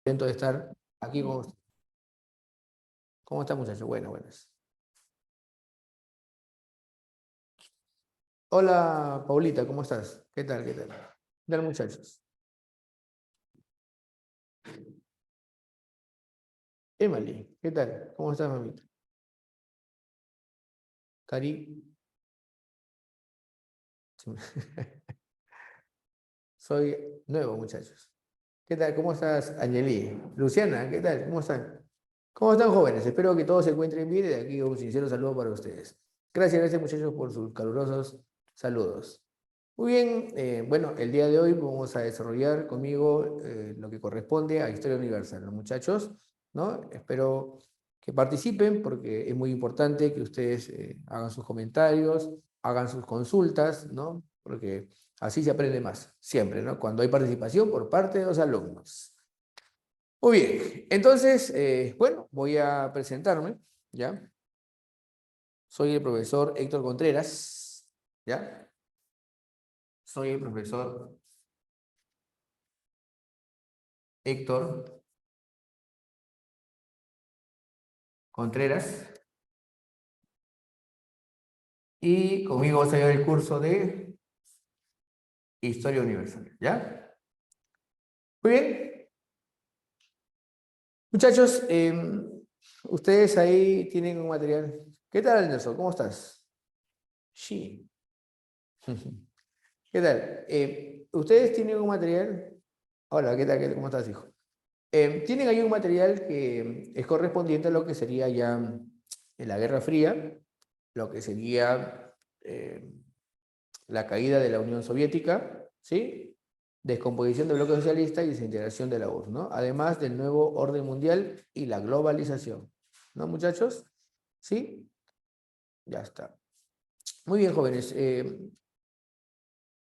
Intento de estar aquí con usted. ¿Cómo está, muchachos? Buenas. Hola, Paulita, ¿cómo estás? ¿Qué tal? ¿Qué tal, muchachos? Emily, ¿qué tal? ¿Cómo estás, mamita? Cari. Soy nuevo, muchachos. ¿Qué tal? ¿Cómo estás, Angeli? Luciana, ¿qué tal? ¿Cómo están? ¿Cómo están, jóvenes? Espero que todos se encuentren bien y de aquí un sincero saludo para ustedes. Gracias, muchachos, por sus calurosos saludos. Muy bien, bueno, el día de hoy vamos a desarrollar conmigo lo que corresponde a Historia Universal, los muchachos, ¿no? Espero que participen porque es muy importante que ustedes hagan sus comentarios, hagan sus consultas, ¿no? Porque así se aprende más, siempre, ¿no? Cuando hay participación por parte de los alumnos. Muy bien, entonces, bueno, voy a presentarme, ¿ya? Soy el profesor Héctor Contreras, ¿ya? Soy el profesor Héctor Contreras y conmigo vas a llevar el curso de Historia Universal, ¿ya? Muy bien. Muchachos, ustedes ahí tienen un material. ¿Qué tal, Nelson? ¿Cómo estás? Sí. ¿Qué tal? ¿Ustedes tienen un material? Hola, ¿qué tal? ¿Cómo estás, hijo? Tienen ahí un material que es correspondiente a lo que sería ya en la Guerra Fría, lo que sería la caída de la Unión Soviética, ¿sí? Descomposición del bloque socialista y desintegración de la URSS, ¿no? Además del nuevo orden mundial y la globalización, ¿no, muchachos? ¿Sí? Ya está. Muy bien, jóvenes.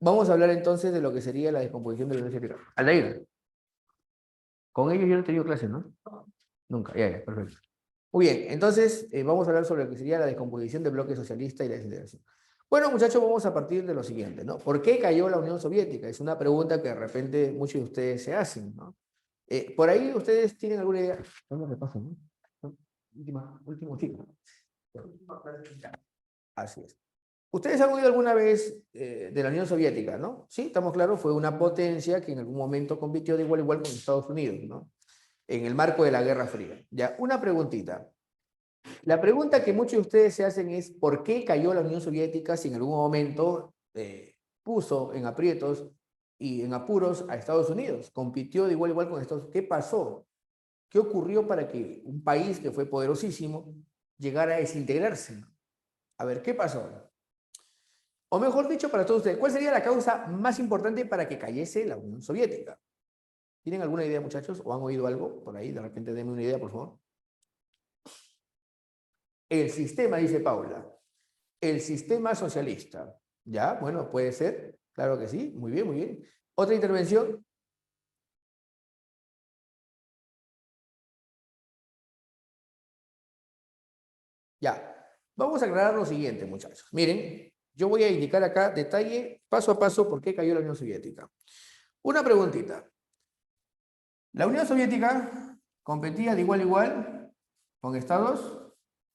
Vamos a hablar entonces de lo que sería la descomposición de la Unión Soviética. Aldair, con ellos yo no he tenido clase, ¿no? Nunca, ya, perfecto. Muy bien, entonces vamos a hablar sobre lo que sería la descomposición del bloque socialista y la desintegración. Bueno, muchachos, vamos a partir de lo siguiente, ¿no? ¿Por qué cayó la Unión Soviética? Es una pregunta que de repente muchos de ustedes se hacen, ¿no? Por ahí ustedes tienen alguna idea. Vamos a repasar, ¿no? Último ciclo. Así es. Ustedes han oído alguna vez de la Unión Soviética, ¿no? Sí, estamos claros, fue una potencia que en algún momento compitió de igual a igual con Estados Unidos, ¿no? En el marco de la Guerra Fría. Ya, una preguntita. La pregunta que muchos de ustedes se hacen es, ¿por qué cayó la Unión Soviética si en algún momento puso en aprietos y en apuros a Estados Unidos? Compitió de igual a igual con Estados Unidos. ¿Qué pasó? ¿Qué ocurrió para que un país que fue poderosísimo llegara a desintegrarse? A ver, ¿qué pasó? O mejor dicho, para todos ustedes, ¿cuál sería la causa más importante para que cayese la Unión Soviética? ¿Tienen alguna idea, muchachos? ¿O han oído algo por ahí? De repente denme una idea, por favor. El sistema, dice Paula. El sistema socialista. ¿Ya? Bueno, puede ser. Claro que sí. Muy bien, muy bien. ¿Otra intervención? Ya. Vamos a aclarar lo siguiente, muchachos. Miren, yo voy a indicar acá detalle, paso a paso, por qué cayó la Unión Soviética. Una preguntita. La Unión Soviética competía de igual a igual con Estados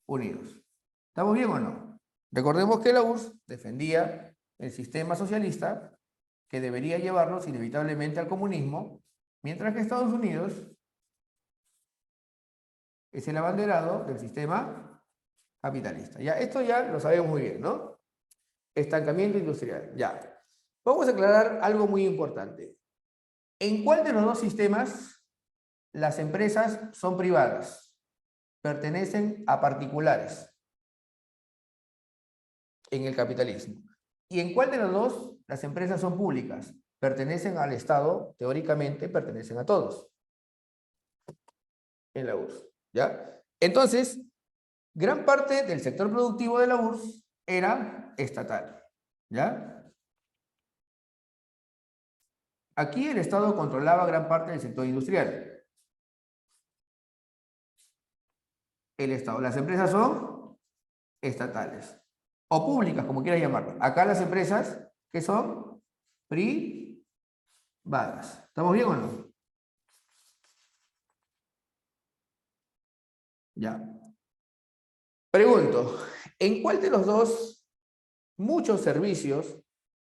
Unidos. ¿Estamos bien o no? Recordemos que la URSS defendía el sistema socialista que debería llevarnos inevitablemente al comunismo, mientras que Estados Unidos es el abanderado del sistema capitalista. Ya, esto ya lo sabemos muy bien, ¿no? Estancamiento industrial, ya. Vamos a aclarar algo muy importante. ¿En cuál de los dos sistemas las empresas son privadas? Pertenecen a particulares en el capitalismo. ¿Y en cuál de los dos las empresas son públicas? Pertenecen al Estado, teóricamente pertenecen a todos en la URSS, ¿ya? Entonces, gran parte del sector productivo de la URSS era estatal, ¿ya? Aquí el Estado controlaba gran parte del sector industrial. El Estado. Las empresas son estatales o públicas, como quieras llamarlo. Acá las empresas que son privadas. ¿Estamos bien o no? Ya. Pregunto, ¿en cuál de los dos muchos servicios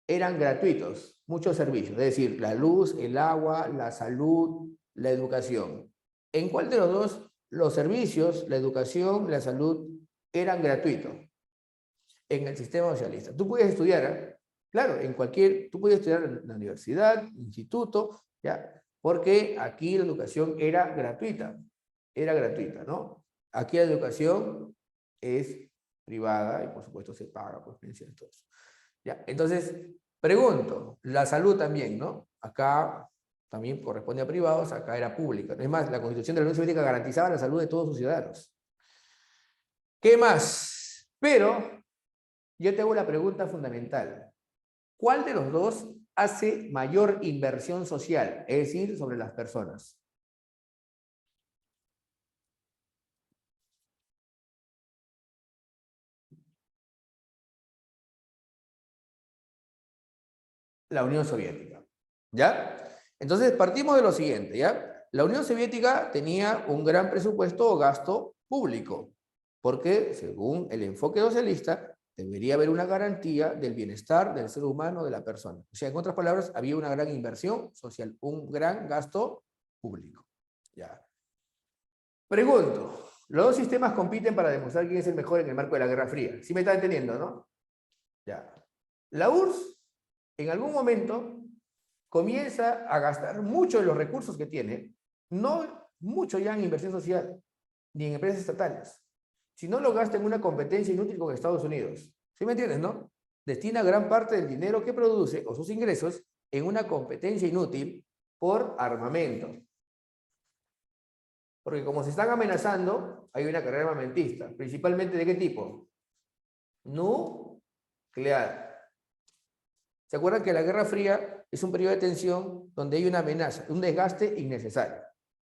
eran gratuitos? Muchos servicios, es decir, la luz, el agua, la salud, la educación. ¿En cuál de los dos los servicios, la educación, la salud, eran gratuitos? En el sistema socialista. Tú puedes estudiar, ¿eh? Claro, tú puedes estudiar en la universidad, instituto, ¿ya? Porque aquí la educación era gratuita, ¿no? Aquí la educación es privada y por supuesto se paga por pensiones, todo eso. ¿Ya? Entonces, pregunto, la salud también, ¿no? Acá también corresponde a privados, acá era pública. Es más, la Constitución de la Unión Soviética garantizaba la salud de todos sus ciudadanos. ¿Qué más? Pero yo te hago la pregunta fundamental. ¿Cuál de los dos hace mayor inversión social? Es decir, sobre las personas. La Unión Soviética. ¿Ya? Entonces, partimos de lo siguiente, ¿ya? La Unión Soviética tenía un gran presupuesto o gasto público, porque según el enfoque socialista, debería haber una garantía del bienestar del ser humano, de la persona. O sea, en otras palabras, había una gran inversión social, un gran gasto público. ¿Ya? Pregunto, los dos sistemas compiten para demostrar quién es el mejor en el marco de la Guerra Fría. ¿Sí me está entendiendo, no? Ya. La URSS, en algún momento, comienza a gastar mucho de los recursos que tiene, no mucho ya en inversión social, ni en empresas estatales, sino lo gasta en una competencia inútil con Estados Unidos. ¿Sí me entiendes, no? Destina gran parte del dinero que produce o sus ingresos en una competencia inútil por armamento. Porque como se están amenazando, hay una carrera armamentista. ¿Principalmente de qué tipo? Nuclear. ¿Se acuerdan que la Guerra Fría es un periodo de tensión donde hay una amenaza, un desgaste innecesario?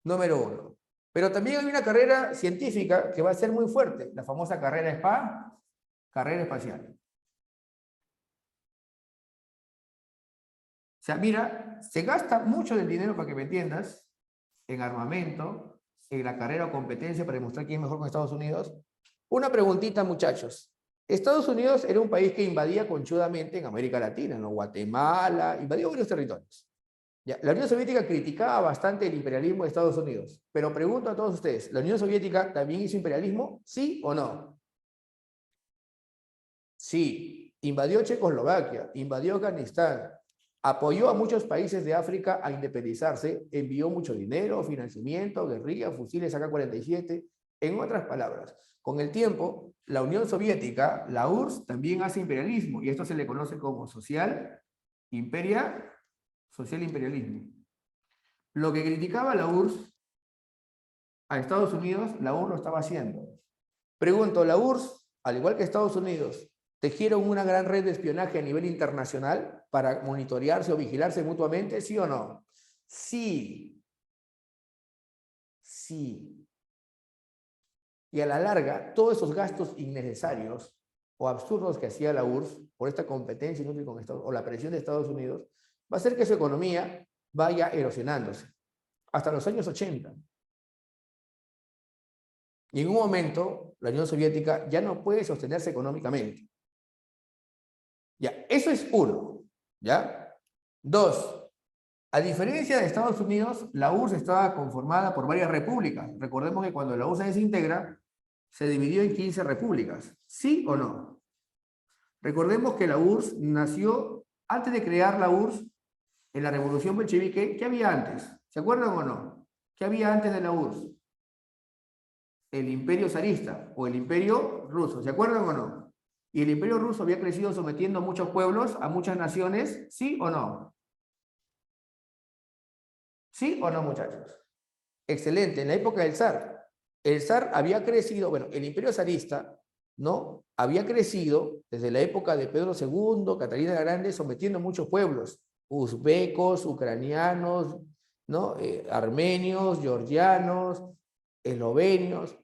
Número uno. Pero también hay una carrera científica que va a ser muy fuerte, la famosa carrera espacial. O sea, mira, se gasta mucho del dinero, para que me entiendas, en armamento, en la carrera o competencia para demostrar quién es mejor con Estados Unidos. Una preguntita, muchachos. Estados Unidos era un país que invadía conchudamente en América Latina, ¿no? Guatemala, invadió varios territorios. Ya, la Unión Soviética criticaba bastante el imperialismo de Estados Unidos, pero pregunto a todos ustedes, ¿la Unión Soviética también hizo imperialismo? ¿Sí o no? Sí, invadió Checoslovaquia, invadió Afganistán, apoyó a muchos países de África a independizarse, envió mucho dinero, financiamiento, guerrilla, fusiles AK-47. En otras palabras, con el tiempo, la Unión Soviética, la URSS, también hace imperialismo, y esto se le conoce como social imperialismo. Lo que criticaba la URSS a Estados Unidos, la URSS lo estaba haciendo. Pregunto, ¿la URSS, al igual que Estados Unidos, tejieron una gran red de espionaje a nivel internacional para monitorearse o vigilarse mutuamente, sí o no? Sí. Sí. Y a la larga, todos esos gastos innecesarios o absurdos que hacía la URSS por esta competencia inútil con Estados, o la presión de Estados Unidos, va a hacer que su economía vaya erosionándose hasta los años 80. Y en un momento, la Unión Soviética ya no puede sostenerse económicamente. Ya, eso es uno. ¿Ya? Dos, a diferencia de Estados Unidos, la URSS estaba conformada por varias repúblicas. Recordemos que cuando la URSS se desintegra, se dividió en 15 repúblicas. ¿Sí o no? Recordemos que la URSS nació, antes de crear la URSS, en la Revolución Bolchevique. ¿Qué había antes? ¿Se acuerdan o no? ¿Qué había antes de la URSS? El Imperio zarista o el Imperio ruso. ¿Se acuerdan o no? Y el Imperio ruso había crecido sometiendo a muchos pueblos, a muchas naciones. ¿Sí o no? ¿Sí o no, muchachos? Excelente. En la época del zar, el zar había crecido, bueno, el imperio zarista, ¿no? Había crecido desde la época de Pedro II, Catalina la Grande, sometiendo a muchos pueblos, uzbecos, ucranianos, ¿no? Armenios, georgianos, eslovenios.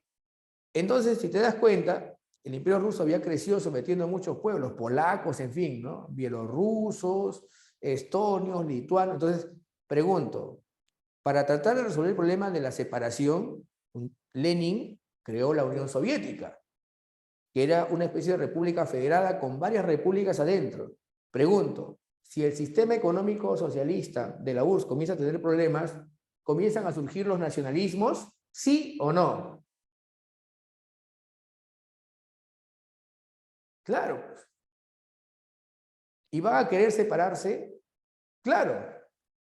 Entonces, si te das cuenta, el imperio ruso había crecido sometiendo a muchos pueblos, polacos, en fin, ¿no? Bielorrusos, estonios, lituanos. Entonces, pregunto, para tratar de resolver el problema de la separación, Lenin creó la Unión Soviética, que era una especie de república federada con varias repúblicas adentro. Pregunto, si el sistema económico socialista de la URSS comienza a tener problemas, ¿comienzan a surgir los nacionalismos? ¿Sí o no? Claro. ¿Y van a querer separarse? Claro.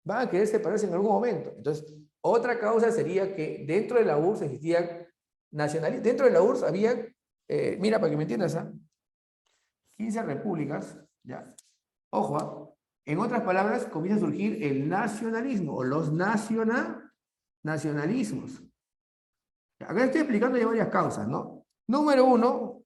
Van a querer separarse en algún momento. Entonces, otra causa sería que dentro de la URSS existían nacionalistas. Dentro de la URSS había, mira, para que me entiendas, 15 repúblicas, ¿ya? Ojo, en otras palabras, comienza a surgir el nacionalismo o los nacionalismos. Acá estoy explicando ya varias causas, ¿no? Número uno,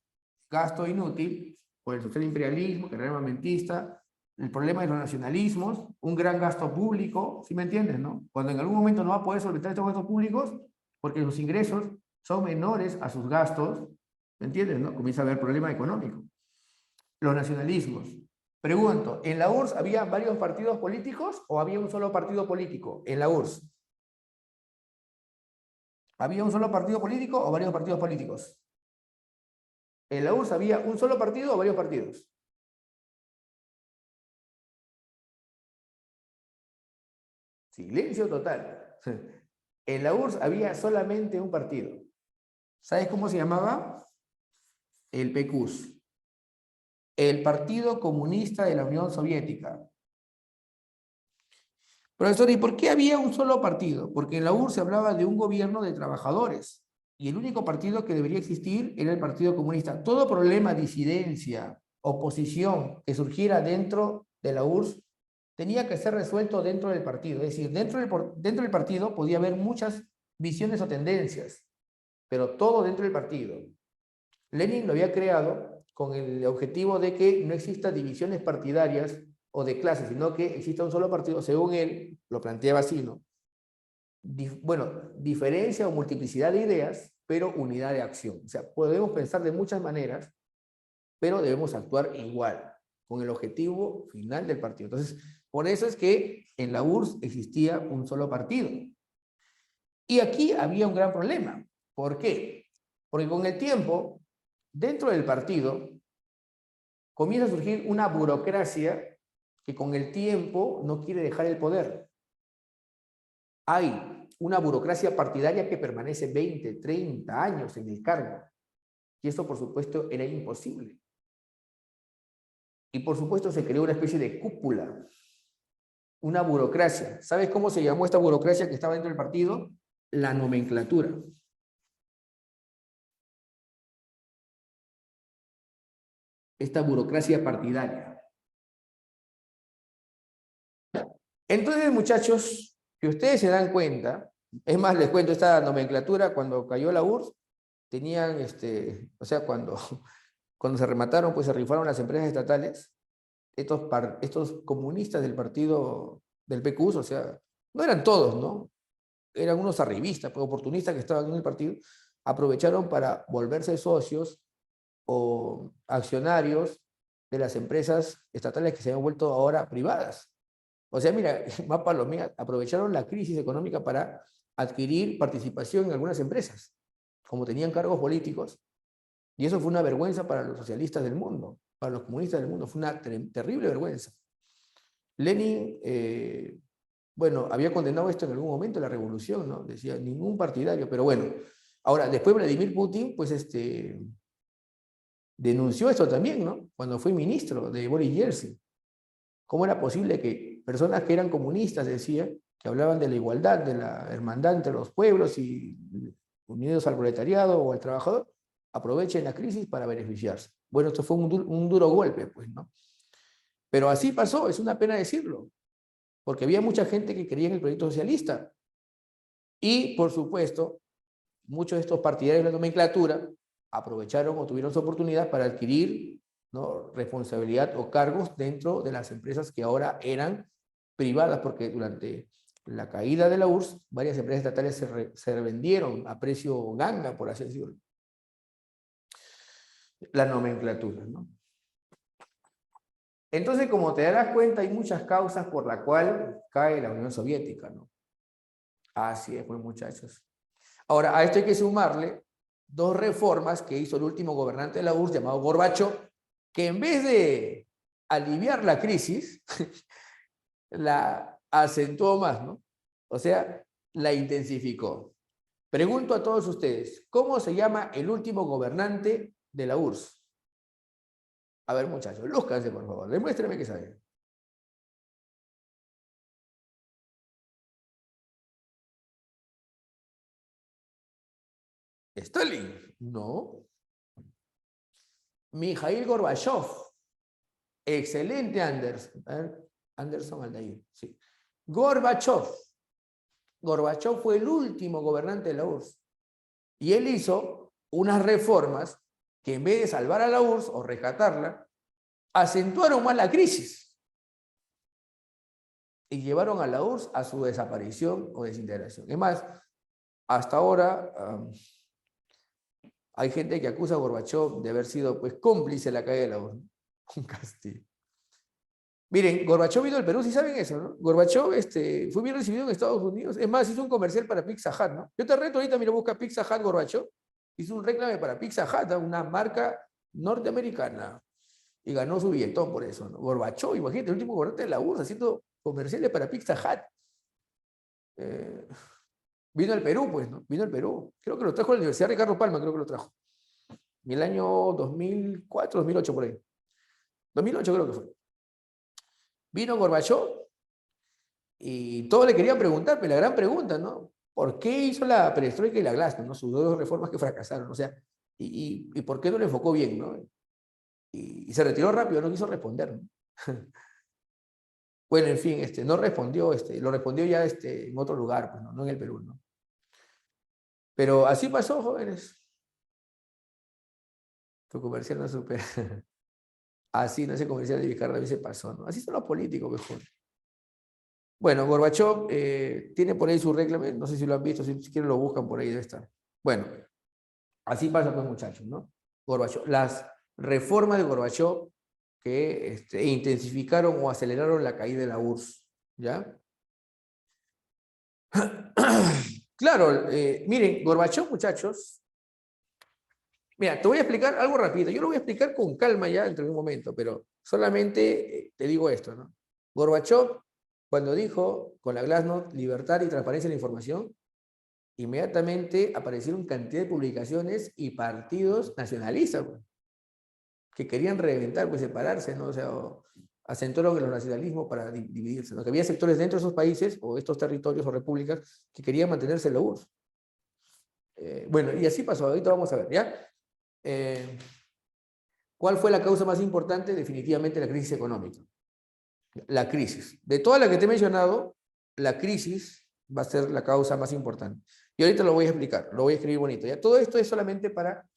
gasto inútil por el social imperialismo, carrera armamentista, el problema de los nacionalismos, un gran gasto público, ¿sí me entiendes, no? Cuando en algún momento no va a poder solventar estos gastos públicos porque sus ingresos son menores a sus gastos, ¿me entiendes, no? Comienza a haber problema económico. Los nacionalismos. Pregunto, ¿en la URSS había varios partidos políticos o había un solo partido político en la URSS? ¿Había un solo partido político o varios partidos políticos? ¿En la URSS había un solo partido o varios partidos? Silencio total. En la URSS había solamente un partido. ¿Sabes cómo se llamaba? El PQS. El Partido Comunista de la Unión Soviética. Profesor, ¿y por qué había un solo partido? Porque en la URSS se hablaba de un gobierno de trabajadores y el único partido que debería existir era el Partido Comunista. Todo problema, disidencia, oposición que surgiera dentro de la URSS tenía que ser resuelto dentro del partido. Es decir, dentro del partido podía haber muchas visiones o tendencias, pero todo dentro del partido. Lenin lo había creado con el objetivo de que no existan divisiones partidarias o de clases, sino que exista un solo partido, según él, lo planteaba así, ¿no? Bueno, diferencia o multiplicidad de ideas, pero unidad de acción. O sea, podemos pensar de muchas maneras, pero debemos actuar igual, con el objetivo final del partido. Entonces, por eso es que en la URSS existía un solo partido. Y aquí había un gran problema. ¿Por qué? Porque con el tiempo, dentro del partido, comienza a surgir una burocracia que con el tiempo no quiere dejar el poder. Hay una burocracia partidaria que permanece 20, 30 años en el cargo. Y eso, por supuesto, era imposible. Y, por supuesto, se creó una especie de cúpula, una burocracia. ¿Sabes cómo se llamó esta burocracia que estaba dentro del partido? La nomenclatura. Esta burocracia partidaria. Entonces, muchachos, que ustedes se dan cuenta, es más, les cuento esta nomenclatura, cuando cayó la URSS, tenían, o sea, cuando se remataron, pues se rifaron las empresas estatales, estos comunistas del partido del PQS, o sea, no eran todos, ¿no? Eran unos arribistas, pues, oportunistas que estaban en el partido, aprovecharon para volverse socios o accionarios de las empresas estatales que se han vuelto ahora privadas. O sea, mira, más palomía, aprovecharon la crisis económica para adquirir participación en algunas empresas, como tenían cargos políticos, y eso fue una vergüenza para los socialistas del mundo, para los comunistas del mundo, fue una terrible vergüenza. Lenin, bueno, había condenado esto en algún momento, la revolución, ¿no? Decía, ningún partidario, pero bueno. Ahora, después Vladimir Putin, pues denunció esto también, ¿no? Cuando fue ministro de Boris Yeltsin. ¿Cómo era posible que personas que eran comunistas, decía, que hablaban de la igualdad, de la hermandad entre los pueblos y unidos al proletariado o al trabajador, aprovechen la crisis para beneficiarse? Bueno, esto fue un duro golpe, pues, ¿no? Pero así pasó, es una pena decirlo, porque había mucha gente que creía en el proyecto socialista. Y, por supuesto, muchos de estos partidarios de la nomenclatura aprovecharon o tuvieron su oportunidad para adquirir, ¿no?, responsabilidad o cargos dentro de las empresas que ahora eran privadas, porque durante la caída de la URSS, varias empresas estatales se revendieron a precio ganga, por así decirlo. La nomenclatura, ¿no? Entonces, como te darás cuenta, hay muchas causas por las cuales cae la Unión Soviética, ¿no? Así es, pues, muchachos. Ahora, a esto hay que sumarle dos reformas que hizo el último gobernante de la URSS llamado Gorbachov, que en vez de aliviar la crisis, la acentuó más, ¿no? O sea, la intensificó. Pregunto a todos ustedes, ¿cómo se llama el último gobernante de la URSS? A ver, muchachos, lúzcanse, por favor, demuéstrenme que saben. ¿Stalin? No. Mikhail Gorbachev. Excelente, Anderson. A ver, Anderson Aldair, sí. Gorbachev. Gorbachev fue el último gobernante de la URSS. Y él hizo unas reformas que en vez de salvar a la URSS o rescatarla, acentuaron más la crisis y llevaron a la URSS a su desaparición o desintegración. Es más, hasta ahora hay gente que acusa a Gorbachev de haber sido pues, cómplice de la caída de la URSS. Un castigo. Miren, Gorbachev vino al Perú, sí saben eso, ¿no? Gorbachev fue bien recibido en Estados Unidos. Es más, hizo un comercial para Pizza Hut, ¿no? Yo te reto ahorita, mira, busca Pizza Hut Gorbachev. Hizo un réclame para Pizza Hut, ¿no? Una marca norteamericana. Y ganó su billetón por eso, ¿no? Gorbachev, imagínate, el último gobernante de la URSS haciendo comerciales para Pizza Hut. Eh, vino al Perú, pues, ¿no? Vino al Perú. Creo que lo trajo a la Universidad Ricardo Palma, creo que lo trajo. En el año 2004, 2008, por ahí. 2008 creo que fue. Vino Gorbachev y todos le querían preguntar, pero la gran pregunta, ¿no? ¿Por qué hizo la perestroika y la glasnost, ¿no? Sus dos reformas que fracasaron, o sea, y por qué no le enfocó bien, ¿no? Y se retiró rápido, no quiso responder, ¿no? Bueno, en fin, no respondió, lo respondió ya en otro lugar, pues, ¿no? No en el Perú, ¿no? Pero así pasó, jóvenes. Tu comercial no supera. Así, no ese comercial de Vizcarra a se pasó, ¿no? Así son los políticos, mejor. Bueno, Gorbachev tiene por ahí su réclame, no sé si lo han visto, si quieren lo buscan por ahí, debe estar. Bueno, así pasa pues muchachos, ¿no? Gorbachev, las reformas de Gorbachev que intensificaron o aceleraron la caída de la URSS, ¿ya? Claro, miren, Gorbachev, muchachos, mira, te voy a explicar algo rápido, yo lo voy a explicar con calma ya dentro de un momento, pero solamente te digo esto, ¿no? Gorbachev, cuando dijo con la glasnost libertad y transparencia de la información, inmediatamente aparecieron cantidad de publicaciones y partidos nacionalistas, pues, que querían reventar, pues separarse, ¿no? O sea, acentuaron el nacionalismo para dividirse, ¿no? Que había sectores dentro de esos países o estos territorios o repúblicas que querían mantenerse en la URSS. Bueno, y así pasó, ahorita vamos a ver, ¿ya? Eh, ¿Cuál fue la causa más importante? Definitivamente la crisis económica. La crisis. De todas las que te he mencionado, la crisis va a ser la causa más importante. Y ahorita lo voy a explicar, lo voy a escribir bonito. ¿Ya? Todo esto es solamente para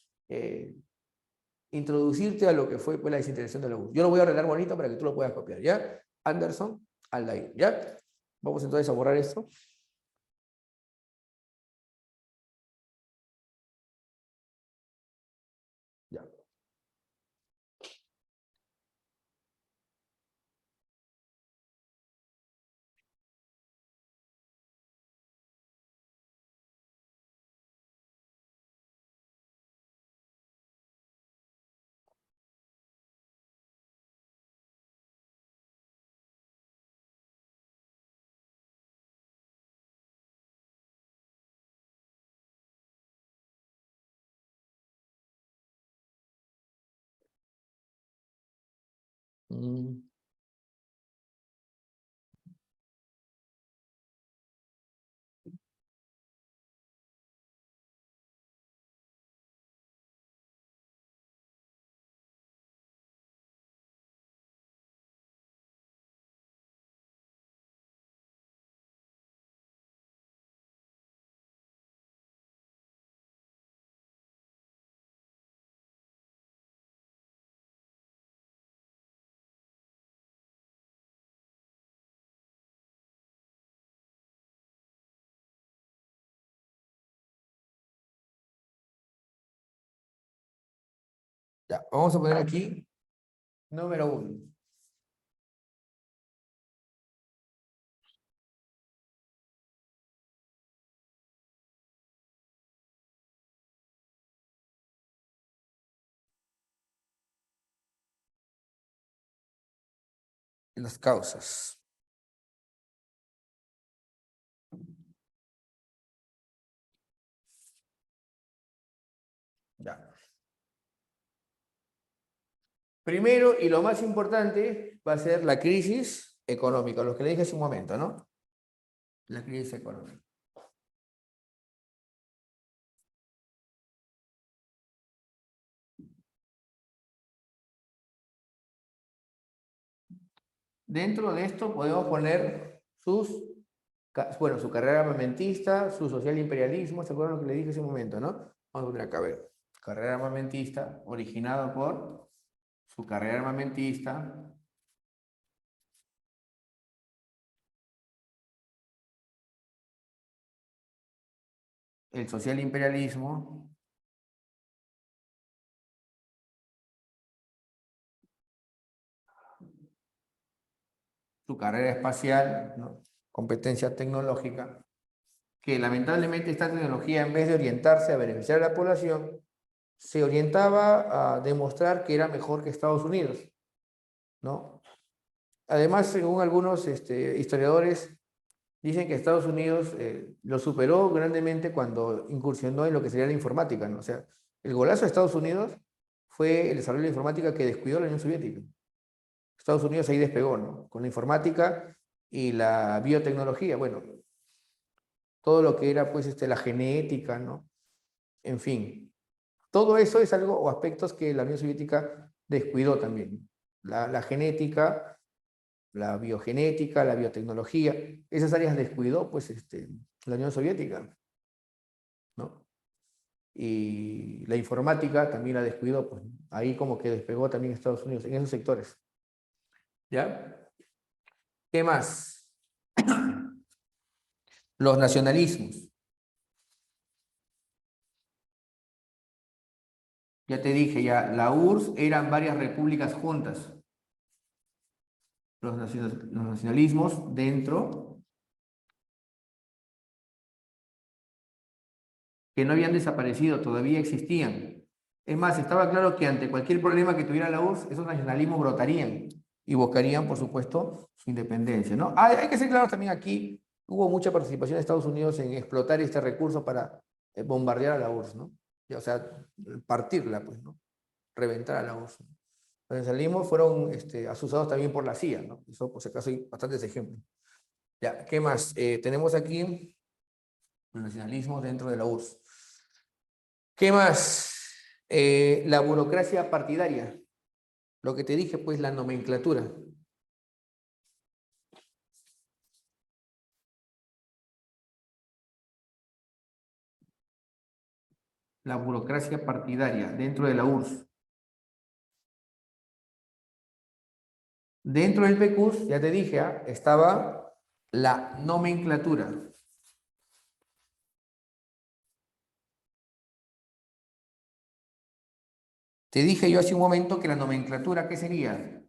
introducirte a lo que fue pues, la desintegración de la URSS. Yo lo voy a ordenar bonito para que tú lo puedas copiar, ¿ya? Anderson, Aldair, ¿ya? Vamos entonces a borrar esto. Ya. Mm. Ya, vamos a poner aquí número 1. las causas. Ya. Primero, y lo más importante, va a ser la crisis económica, lo que le dije hace un momento, ¿no? La crisis económica. Dentro de esto podemos poner bueno, su carrera armamentista, su social imperialismo, ¿se acuerdan lo que le dije hace un momento, no? Vamos a poner acá, a ver. Carrera armamentista, originado por su carrera armamentista, el social imperialismo, su carrera espacial, ¿no? Competencia tecnológica, que lamentablemente esta tecnología, en vez de orientarse a beneficiar a la población, se orientaba a demostrar que era mejor que Estados Unidos, ¿no? Además, según algunos historiadores, dicen que Estados Unidos lo superó grandemente cuando incursionó en lo que sería la informática, ¿no? O sea, el golazo de Estados Unidos fue el desarrollo de la informática que descuidó la Unión Soviética. Estados Unidos ahí despegó, ¿no? Con la informática y la biotecnología, bueno, todo lo que era, pues, la genética, ¿no? En fin, todo eso es algo o aspectos que la Unión Soviética descuidó también. La genética, la biogenética, la biotecnología, esas áreas descuidó, pues, la Unión Soviética, ¿no? Y la informática también la descuidó, pues, ahí como que despegó también Estados Unidos en esos sectores. ¿Ya? ¿Qué más? Los nacionalismos. Ya te dije, ya, la URSS eran varias repúblicas juntas. Los nacionalismos dentro, que no habían desaparecido, todavía existían. Es más, estaba claro que ante cualquier problema que tuviera la URSS, esos nacionalismos brotarían y buscarían, por supuesto, su independencia, ¿no? Hay que ser claros también aquí, hubo mucha participación de Estados Unidos en explotar este recurso para bombardear a la URSS, ¿no? O sea, partirla, pues, ¿no? Reventar a la URSS. Los nacionalismos fueron asusados también por la CIA, ¿no? Eso, por si acaso, hay bastantes ejemplos. Ya, ¿qué más? Tenemos aquí el nacionalismo dentro de la URSS. ¿Qué más? La burocracia partidaria. Lo que te dije, pues, la nomenclatura. La burocracia partidaria dentro de la URSS. Dentro del PQS, ya te dije, estaba la nomenclatura. Te dije yo hace un momento que la nomenclatura, ¿qué sería?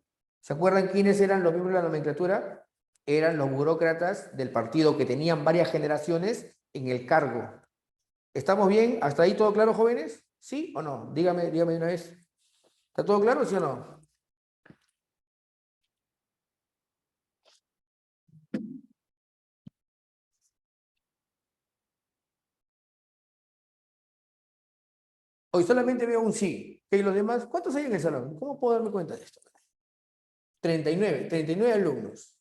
¿Se acuerdan quiénes eran los miembros de la nomenclatura? Eran los burócratas del partido que tenían varias generaciones en el cargo. ¿Estamos bien? ¿Hasta ahí todo claro, jóvenes? ¿Sí o no? Dígame de una vez. ¿Está todo claro, sí o no? Hoy solamente veo un sí. ¿Y los demás? ¿Cuántos hay en el salón? ¿Cómo puedo darme cuenta de esto? 39 alumnos.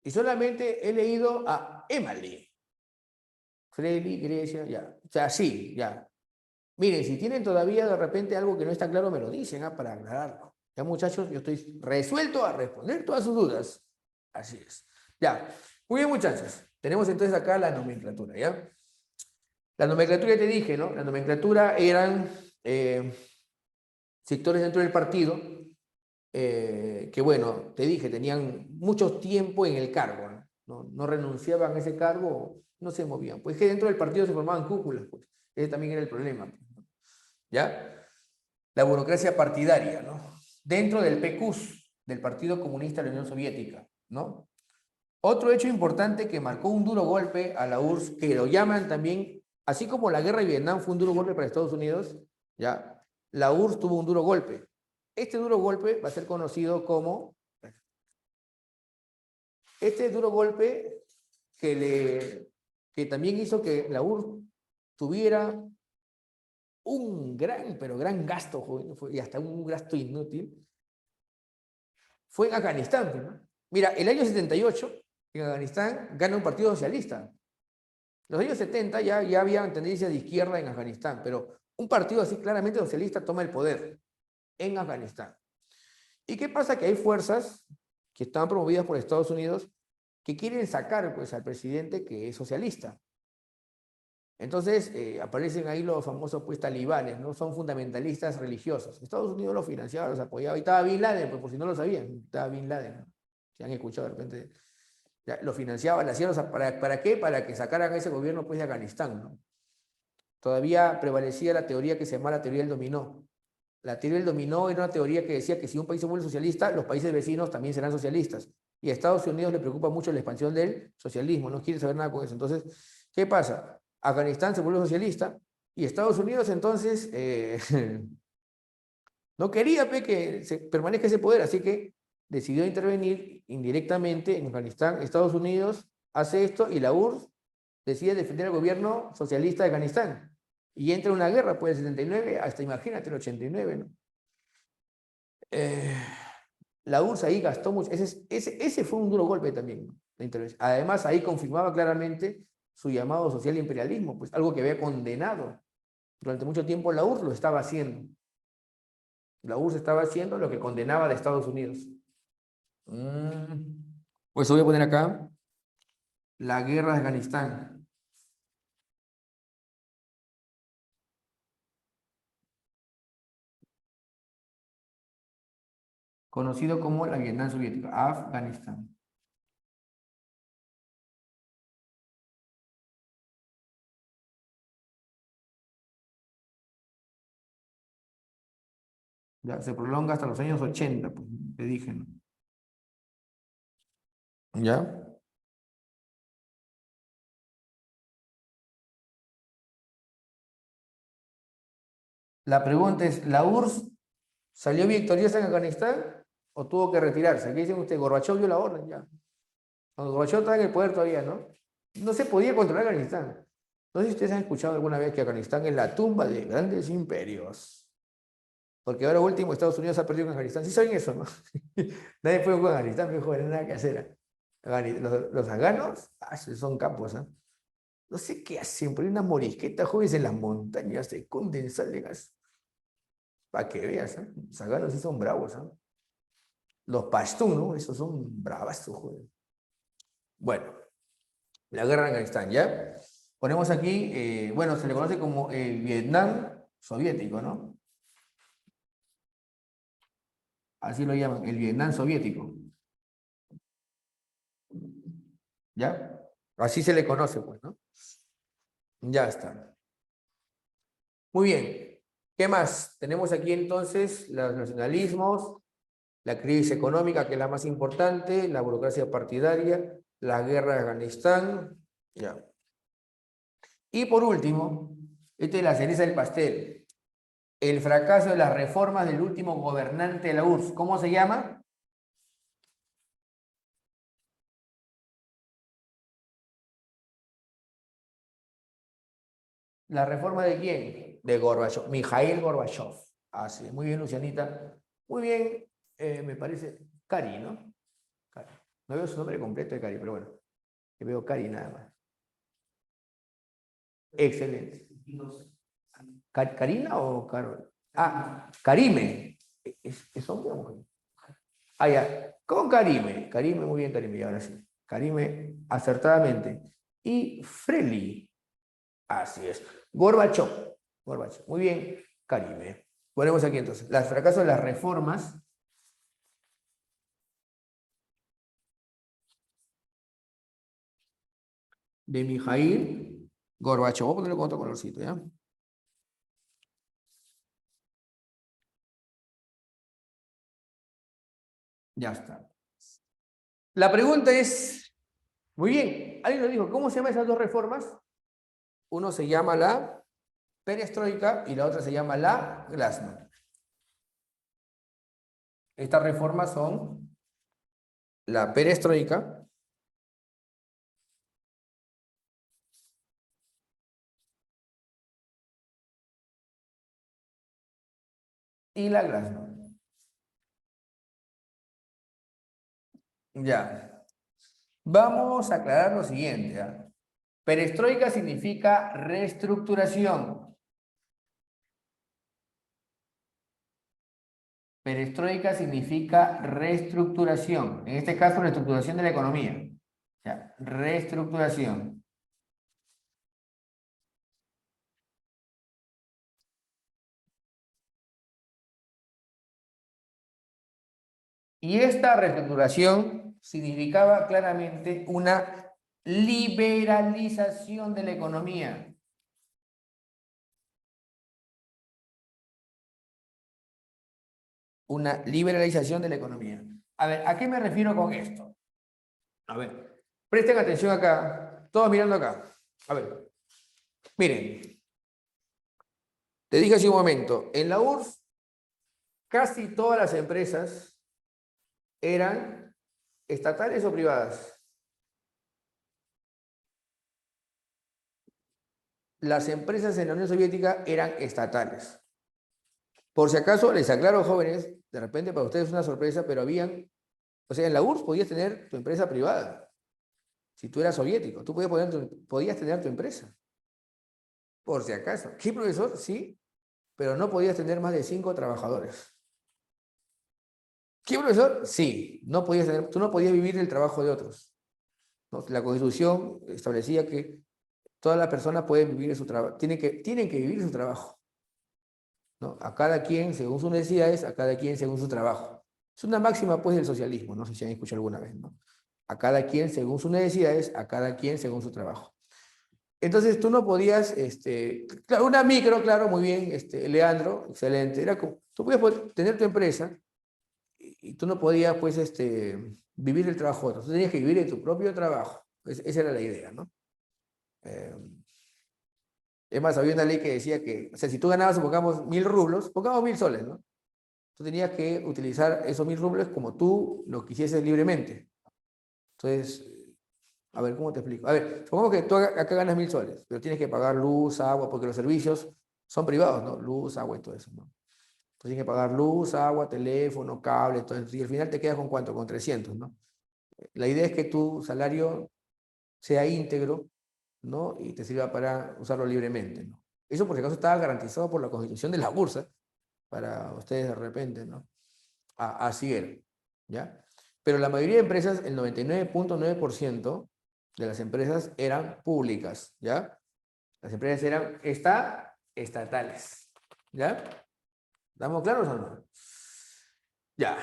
Y solamente he leído a Emily. Freddy, Grecia, ya. O sea, sí, ya. Miren, si tienen todavía de repente algo que no está claro, me lo dicen, para aclararlo. Ya, muchachos, yo estoy resuelto a responder todas sus dudas. Así es. Ya. Muy bien, muchachos. Tenemos entonces acá la nomenclatura, ¿ya? La nomenclatura, ya te dije, ¿no? La nomenclatura eran sectores dentro del partido que, bueno, te dije, tenían mucho tiempo en el cargo, ¿no? No renunciaban a ese cargo, no se movían. Pues que dentro del partido se formaban cúpulas, pues. Ese también era el problema, pues, ¿no? ¿Ya? La burocracia partidaria, ¿no? Dentro del PQS, del Partido Comunista de la Unión Soviética, ¿no? Otro hecho importante que marcó un duro golpe a la URSS, que lo llaman también, así como la guerra de Vietnam fue un duro golpe para Estados Unidos, ya, la URSS tuvo un duro golpe. Este duro golpe va a ser conocido como este duro golpe que también hizo que la URSS tuviera un gran, pero gran gasto, y hasta un gasto inútil, fue en Afganistán, ¿no? Mira, el año 78, en Afganistán, gana un partido socialista. Los años 70 ya había tendencia de izquierda en Afganistán, pero un partido así claramente socialista toma el poder en Afganistán. ¿Y qué pasa? Que hay fuerzas que están promovidas por Estados Unidos que quieren sacar pues, al presidente que es socialista. Entonces aparecen ahí los famosos pues talibanes, ¿no? Son fundamentalistas religiosos. Estados Unidos los financiaba, los apoyaba. Y estaba Bin Laden, pues por si no lo sabían, estaba Bin Laden, ¿no? Si han escuchado de repente, ya, lo financiaba, lo hacían, ¿para qué? Para que sacaran a ese gobierno pues de Afganistán, ¿no? Todavía prevalecía la teoría que se llama la teoría del dominó. La teoría del dominó era una teoría que decía que si un país se vuelve socialista, los países vecinos también serán socialistas. Y a Estados Unidos le preocupa mucho la expansión del socialismo, no quiere saber nada con eso. Entonces, ¿qué pasa? Afganistán se vuelve socialista y Estados Unidos entonces no quería que permanezca ese poder, así que decidió intervenir indirectamente en Afganistán. Estados Unidos hace esto y la URSS decide defender al gobierno socialista de Afganistán. Y entra una guerra, pues, del 79 hasta, imagínate, el 89, ¿no? La URSS ahí gastó mucho. Ese fue un duro golpe también, ¿no? La intervención. Además, ahí confirmaba claramente su llamado social imperialismo, pues algo que había condenado. Durante mucho tiempo la URSS lo estaba haciendo. La URSS estaba haciendo lo que condenaba de Estados Unidos. Pues voy a poner acá la guerra de Afganistán. Conocido como la Vietnam soviética, Afganistán. Ya, se prolonga hasta los años 80, pues, te dije, ¿no? ¿Ya? La pregunta es, ¿la URSS salió victoriosa en Afganistán o tuvo que retirarse? ¿Qué dicen ustedes? Gorbachov dio la orden ya. Cuando Gorbachov estaba en el poder todavía, ¿no? No se podía controlar Afganistán. No sé si ustedes han escuchado alguna vez que Afganistán es la tumba de grandes imperios. Porque ahora último Estados Unidos ha perdido con Afganistán. Sí saben eso, ¿no? Nadie puede con Afganistán, mejor, no hay nada que hacer. Los afganos son capos, ¿eh? No sé qué hacen, pero hay unas morisquetas jóvenes en las montañas, se esconden, salen para que veas, ¿eh? Los afganos sí son bravos, ¿eh? Los pashtun, ¿no? Esos son bravazos, joder. Bueno, la guerra en Afganistán, ¿ya? Ponemos aquí, bueno, se le conoce como el Vietnam soviético, ¿no? Así lo llaman, el Vietnam soviético. ¿Ya? Así se le conoce, pues, ¿no? Ya está. Muy bien. ¿Qué más? Tenemos aquí entonces los nacionalismos, la crisis económica, que es la más importante, la burocracia partidaria, la guerra de Afganistán. Ya. Y por último, esta es la cereza del pastel, el fracaso de las reformas del último gobernante de la URSS. ¿Cómo se llama? ¿La reforma de quién? De Gorbachov, Mikhail Gorbachov. Así, muy bien, Lucianita. Muy bien, me parece, Cari, ¿no? Cari. No veo su nombre completo de Cari, pero bueno, que veo Cari nada más. Excelente. ¿Karina o Carol? Ah, Karime. ¿Es hombre o mujer? Ah, ya. Con Karime. Karime, muy bien, Karime, y ahora sí. Karime, acertadamente. Y Freli. Así es. Gorbachov. Gorbachov. Muy bien, Karime. Ponemos aquí entonces. Los fracasos de las reformas de Mikhail Gorbachov. Voy a ponerlo con otro colorcito, ¿ya? Ya está. La pregunta es, muy bien, alguien lo dijo, ¿cómo se llaman esas dos reformas? Uno se llama la perestroika y la otra se llama la glasnost. Estas reformas son la perestroika y la Glasnost. Ya. Vamos a aclarar lo siguiente. ¿Ya? Perestroika significa reestructuración. Perestroika significa reestructuración. En este caso, reestructuración de la economía. Ya, reestructuración. Y esta reestructuración significaba claramente una liberalización de la economía. Una liberalización de la economía. A ver, ¿a qué me refiero con esto? A ver, presten atención acá, todos mirando acá. A ver, miren, te dije hace un momento, en la URSS casi todas las empresas eran estatales o privadas. Las empresas en la Unión Soviética eran estatales. Por si acaso, les aclaro, jóvenes, de repente para ustedes es una sorpresa, pero habían, o sea, en la URSS podías tener tu empresa privada. Si tú eras soviético, tú podías tener tu empresa. Por si acaso. ¿Qué, profesor? Sí, pero no podías tener más de 5 trabajadores. ¿Qué, profesor? Sí, no podías tener, tú no podías vivir del trabajo de otros. ¿No? La Constitución establecía que todas las personas pueden vivir de su trabajo, tienen que vivir de su trabajo. ¿No? A cada quien según sus necesidades, a cada quien según su trabajo. Es una máxima, pues, del socialismo, no sé si han escuchado alguna vez, ¿no? A cada quien según sus necesidades, a cada quien según su trabajo. Entonces, tú no podías, claro, una micro, claro, muy bien, Leandro, excelente, era como, tú podías tener tu empresa y tú no podías, pues, vivir el trabajo de otros, tú tenías que vivir de tu propio trabajo. Esa era la idea, ¿no? Es más, había una ley que decía que, o sea, si tú ganabas, pongamos 1000 rublos, pongamos 1000 soles, ¿no? Tú tenías que utilizar esos 1000 rublos como tú lo quisieses libremente. Entonces, a ver, ¿cómo te explico? A ver, supongamos que tú acá ganas 1000 soles, pero tienes que pagar luz, agua, porque los servicios son privados, ¿no? Luz, agua y todo eso, ¿no? Entonces tienes que pagar luz, agua, teléfono, cable, todo eso. Y al final te quedas con ¿cuánto? Con 300, ¿no? La idea es que tu salario sea íntegro, ¿no? Y te sirva para usarlo libremente, ¿no? Eso, por si acaso, estaba garantizado por la Constitución de la Bursa, para ustedes de repente, ¿no? Así era, ¿ya? Pero la mayoría de empresas, el 99.9% de las empresas eran públicas, ¿ya? Las empresas eran estatales, ¿ya? ¿Estamos claros o no? Ya.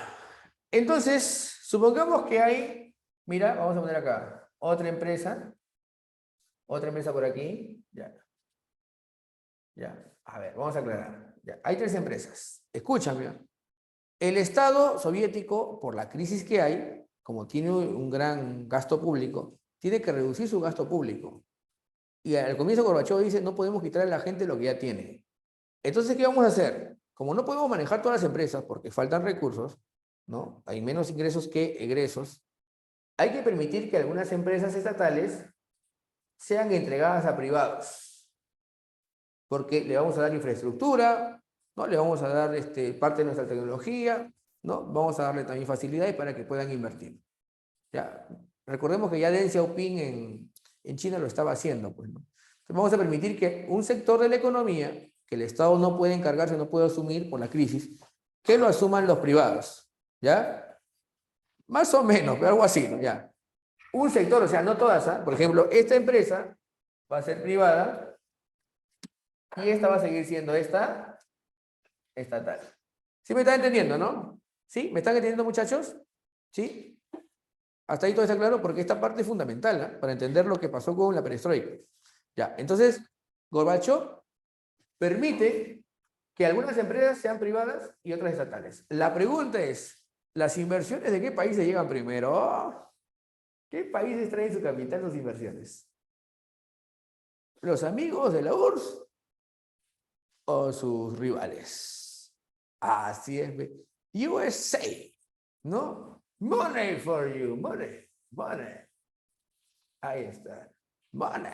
Entonces, supongamos que hay, mira, vamos a poner acá, otra empresa por aquí, ya, ya. A ver, vamos a aclarar. Ya. Hay 3 empresas. Escúchame. El Estado soviético, por la crisis que hay, como tiene un gran gasto público, tiene que reducir su gasto público. Y al comienzo Gorbachov dice, no podemos quitarle a la gente lo que ya tiene. Entonces, ¿qué vamos a hacer? Como no podemos manejar todas las empresas porque faltan recursos, ¿no? Hay menos ingresos que egresos, hay que permitir que algunas empresas estatales sean entregadas a privados. Porque le vamos a dar infraestructura, ¿no? Le vamos a dar parte de nuestra tecnología, ¿no? Vamos a darle también facilidades para que puedan invertir. Ya, recordemos que ya Deng Xiaoping en China lo estaba haciendo, pues, ¿no? Entonces vamos a permitir que un sector de la economía, que el Estado no puede encargarse, no puede asumir por la crisis, que lo asuman los privados, ¿ya? Más o menos, pero algo así, ¿no? Ya. Un sector, o sea, no todas, ¿ah? Por ejemplo, esta empresa va a ser privada y esta va a seguir siendo estatal. ¿Sí me están entendiendo, no? ¿Sí? ¿Me están entendiendo, muchachos? ¿Sí? Hasta ahí todo está claro porque esta parte es fundamental, ¿eh? Para entender lo que pasó con la perestroika. Ya, entonces, Gorbachov permite que algunas empresas sean privadas y otras estatales. La pregunta es, ¿las inversiones de qué países llegan primero? ¿Qué países traen su capital, sus inversiones? ¿Los amigos de la URSS o sus rivales? Así es, USA, ¿no? Money for you, money, money. Ahí está, money.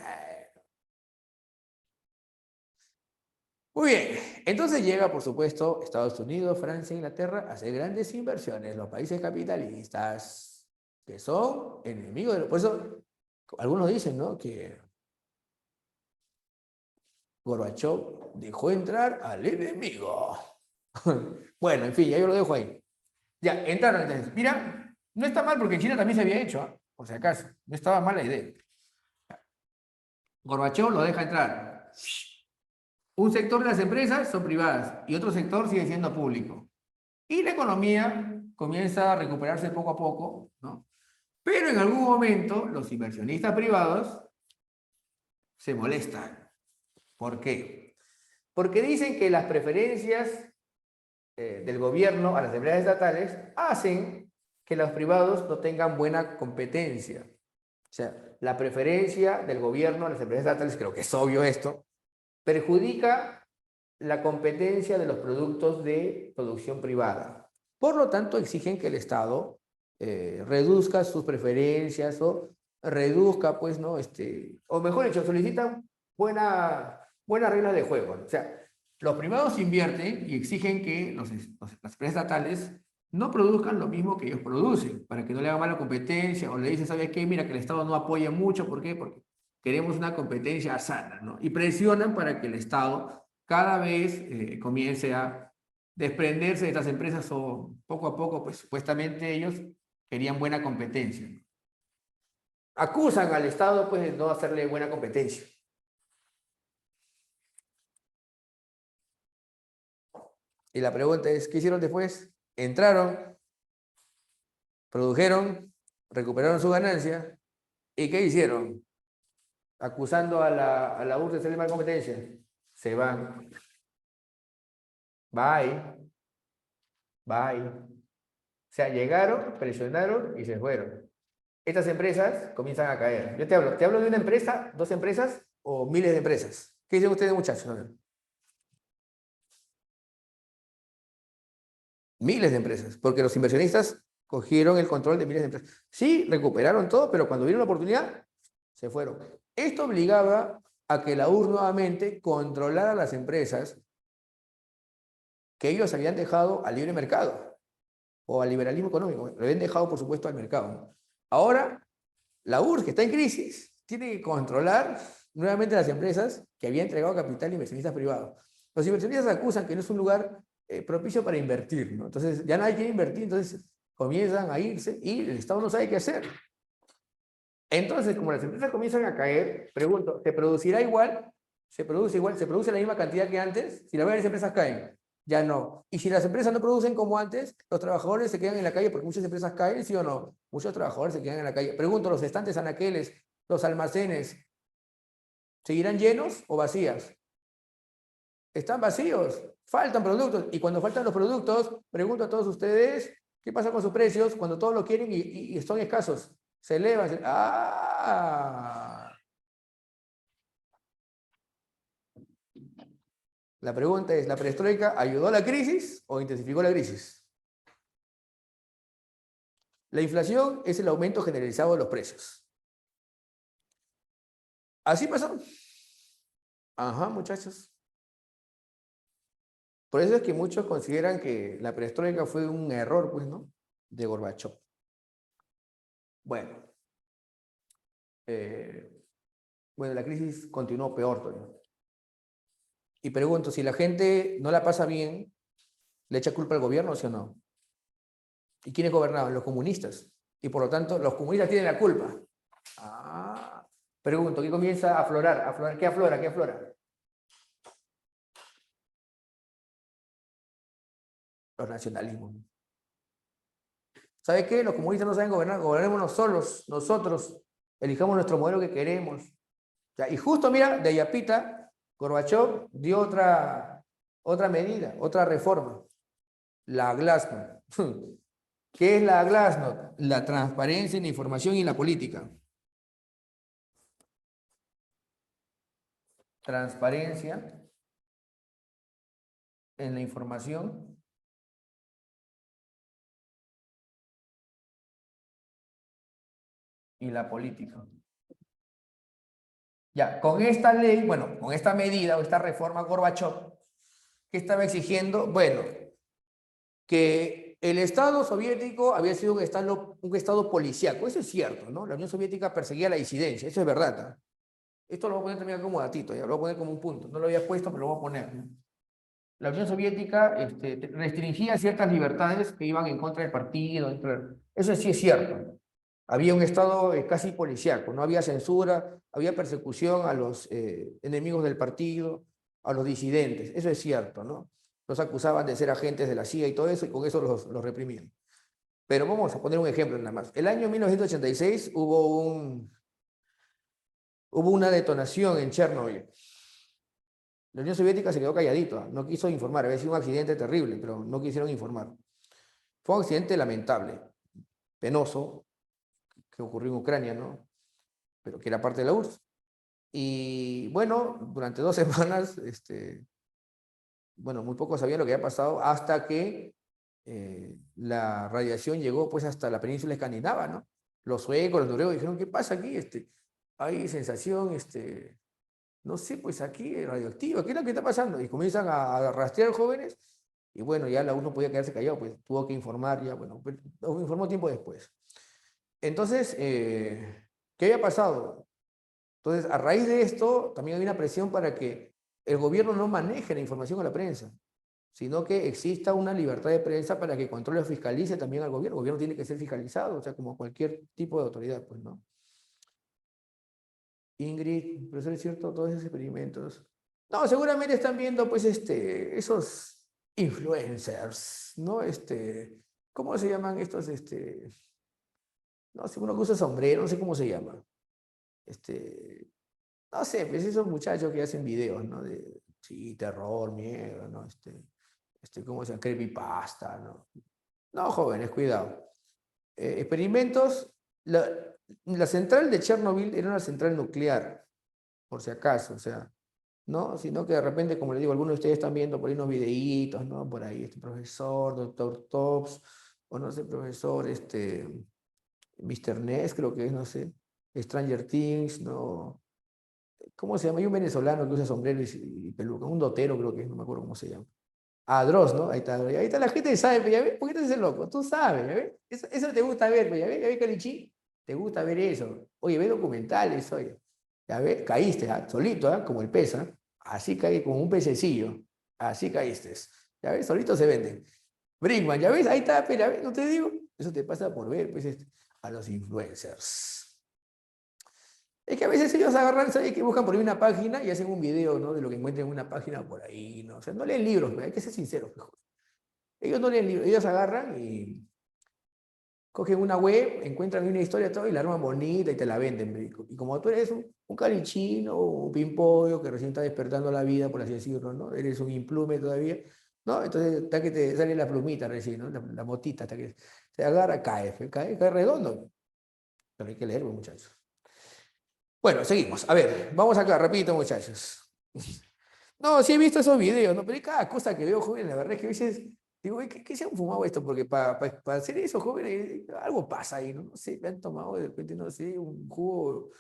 Muy bien, Entonces llega, por supuesto, Estados Unidos, Francia, Inglaterra a hacer grandes inversiones, los países capitalistas, que son enemigos de los... Por eso, algunos dicen, ¿no?, que Gorbachov dejó entrar al enemigo. Bueno, en fin, ya yo lo dejo ahí. Ya, entraron entonces. Mira, no está mal porque en China también se había hecho, ¿eh? Por si acaso. No estaba mala idea. Gorbachov lo deja entrar. Un sector de las empresas son privadas y otro sector sigue siendo público. Y la economía comienza a recuperarse poco a poco, ¿no? Pero en algún momento los inversionistas privados se molestan. ¿Por qué? Porque dicen que las preferencias del gobierno a las empresas estatales hacen que los privados no tengan buena competencia. O sea, la preferencia del gobierno a las empresas estatales, creo que es obvio esto, perjudica la competencia de los productos de producción privada. Por lo tanto, exigen que el Estado reduzca sus preferencias o reduzca, pues, ¿no? O mejor dicho, solicitan buenas reglas de juego. O sea, los privados invierten y exigen que las empresas estatales no produzcan lo mismo que ellos producen, para que no le hagan mala competencia, o le dicen, ¿sabes qué? Mira, que el Estado no apoya mucho, ¿por qué? Porque queremos una competencia sana, ¿no? Y presionan para que el Estado cada vez comience a desprenderse de estas empresas o poco a poco, pues supuestamente ellos querían buena competencia. Acusan al Estado, pues, de no hacerle buena competencia. Y la pregunta es, ¿qué hicieron después? Entraron, produjeron, recuperaron su ganancia, ¿y qué hicieron? Acusando a la URSS de hacerle mala competencia. Se van. Bye. Bye. O sea, llegaron, presionaron y se fueron. Estas empresas comienzan a caer. Yo te hablo de una empresa, dos empresas o miles de empresas. ¿Qué dicen ustedes, muchachos? A ver. Miles de empresas, porque los inversionistas cogieron el control de miles de empresas. Sí, recuperaron todo, pero cuando vieron la oportunidad, se fueron. Esto obligaba a que la URSS nuevamente controlara las empresas que ellos habían dejado al libre mercado o al liberalismo económico. Lo habían dejado, por supuesto, al mercado. Ahora, la URSS, que está en crisis, tiene que controlar nuevamente las empresas que habían entregado capital a inversionistas privados. Los inversionistas acusan que no es un lugar propicio para invertir, ¿no? Entonces, ya nadie quiere invertir, entonces comienzan a irse y el Estado no sabe qué hacer. Entonces, como las empresas comienzan a caer, pregunto, ¿se producirá igual? ¿Se produce igual? ¿Se produce la misma cantidad que antes? Si la mayoría de las empresas caen, ya no. Y si las empresas no producen como antes, los trabajadores se quedan en la calle porque muchas empresas caen, ¿sí o no? Muchos trabajadores se quedan en la calle. Pregunto, ¿los estantes anaqueles, los almacenes, seguirán llenos o vacías? Están vacíos, faltan productos. Y cuando faltan los productos, pregunto a todos ustedes, ¿qué pasa con sus precios cuando todos lo quieren y son escasos? Se elevan. ¡Ah! La pregunta es, ¿la perestroika ayudó a la crisis o intensificó la crisis? La inflación es el aumento generalizado de los precios. ¿Así pasó? Ajá, muchachos. Por eso es que muchos consideran que la perestroika fue un error, pues, ¿no? De Gorbachov. Bueno. Bueno, la crisis continuó peor todavía. Y pregunto, si la gente no la pasa bien, ¿le echa culpa al gobierno, sí o no? ¿Y quiénes gobernaban? Los comunistas. Y por lo tanto, los comunistas tienen la culpa. Ah, pregunto, ¿qué comienza a aflorar? ¿Qué aflora? ¿Qué aflora? Los nacionalismos. ¿Sabe qué? Los comunistas no saben gobernar, gobernémonos solos, nosotros, elijamos nuestro modelo que queremos. Ya, y justo, mira, de Yapita, Gorbachov dio otra medida, otra reforma, la Glasnost. ¿Qué es la Glasnost? La transparencia en la información y la política. Transparencia en la información y la política. Ya, con esta ley, bueno, con esta medida o esta reforma Gorbachov, ¿Qué estaba exigiendo? Bueno, que el Estado soviético había sido un estado policíaco. Eso es cierto, ¿no? La Unión Soviética perseguía la disidencia, eso es verdad, ¿no? Esto lo voy a poner también como datito, ya lo voy a poner como un punto. No lo había puesto, pero lo voy a poner, ¿no? La Unión Soviética restringía ciertas libertades que iban en contra del partido. Eso sí es cierto. Había un Estado casi policíaco, no había censura, había persecución a los enemigos del partido, a los disidentes. Eso es cierto, ¿no? Los acusaban de ser agentes de la CIA y todo eso, y con eso los reprimían. Pero vamos a poner un ejemplo nada más. El año 1986 hubo una detonación en Chernobyl. La Unión Soviética se quedó calladito, ¿ah? No quiso informar, había sido un accidente terrible, pero no quisieron informar. Fue un accidente lamentable, penoso, que ocurrió en Ucrania, ¿no? Pero que era parte de la URSS. Y bueno, durante 2 semanas, bueno, muy pocos sabían lo que había pasado hasta que la radiación llegó pues hasta la península escandinava, ¿no? Los suecos, los noruegos dijeron, ¿qué pasa aquí? Hay sensación, no sé, pues aquí radioactiva, ¿qué es lo que está pasando? Y comienzan a rastrear jóvenes y bueno, ya la uno podía quedarse callado, pues tuvo que informar ya, bueno, pues, informó tiempo después. Entonces, ¿qué había pasado? Entonces, a raíz de esto, también hay una presión para que el gobierno no maneje la información a la prensa, sino que exista una libertad de prensa para que controle o fiscalice también al gobierno. El gobierno tiene que ser fiscalizado, o sea, como cualquier tipo de autoridad, pues, ¿no? Ingrid, profesor, es cierto, todos esos experimentos. No, seguramente están viendo, pues, esos influencers, ¿no? ¿Cómo se llaman estos, no sé, uno que usa sombrero, no sé cómo se llama. No sé, pues esos muchachos que hacen videos, ¿no? Sí, terror, miedo, ¿no? ¿Cómo se llama? Creepypasta, ¿no? No, jóvenes, cuidado. Experimentos, la central de Chernobyl era una central nuclear, por si acaso, o sea, ¿no? Sino que de repente, como les digo, algunos de ustedes están viendo por ahí unos videitos, ¿no? Por ahí, este profesor, doctor Tops, o no sé, profesor, Mr. Ness, creo que es, no sé, Stranger Things, ¿no? ¿Cómo se llama? Hay un venezolano que usa sombrero y peluca, un dotero creo que es, no me acuerdo cómo se llama. Ah, Dross, ¿no? Ahí está la gente que sabe, ¿ya ves? ¿Por qué te haces loco? Tú sabes, ¿ya ves? Eso te gusta ver, ¿ya ves, Calichi? Te gusta ver eso. Oye, ve documentales, oye. ¿Ya ves? Caíste, ¿ah? Solito, ¿ah? Como el pez, ¿ah? Así caí, como un pececillo. Así caíste. ¿Ya ves? Solito se venden. Brinkman, ¿ya ves? Ahí está, pero, ¿ya ves? No te digo. Eso te pasa por ver, pues, a los influencers. Es que a veces ellos agarran, ¿sabes? Que buscan por ahí una página y hacen un video, ¿no? De lo que encuentran en una página por ahí, ¿no? O sea, no leen libros, pero hay que ser sinceros, mejor. Ellos no leen libros, ellos agarran y cogen una web, encuentran una historia todo y la arman bonita y te la venden, ¿ve? Y como tú eres un calichino, un pimpollo que recién está despertando la vida, por así decirlo, ¿no? Eres un implume todavía, ¿no? Entonces, hasta que te sale la plumita recién, ¿no? La motita, hasta que se agarra, cae redondo. Pero hay que leer, pues, muchachos. Bueno, seguimos. A ver, vamos acá, rapidito, muchachos. No, sí he visto esos videos, ¿no? Pero hay cada cosa que veo, jóvenes, la verdad es que a veces digo, ¿qué se han fumado esto? Porque para hacer eso, jóvenes, algo pasa ahí, ¿no? No sé, me han tomado de repente, no sé, un jugo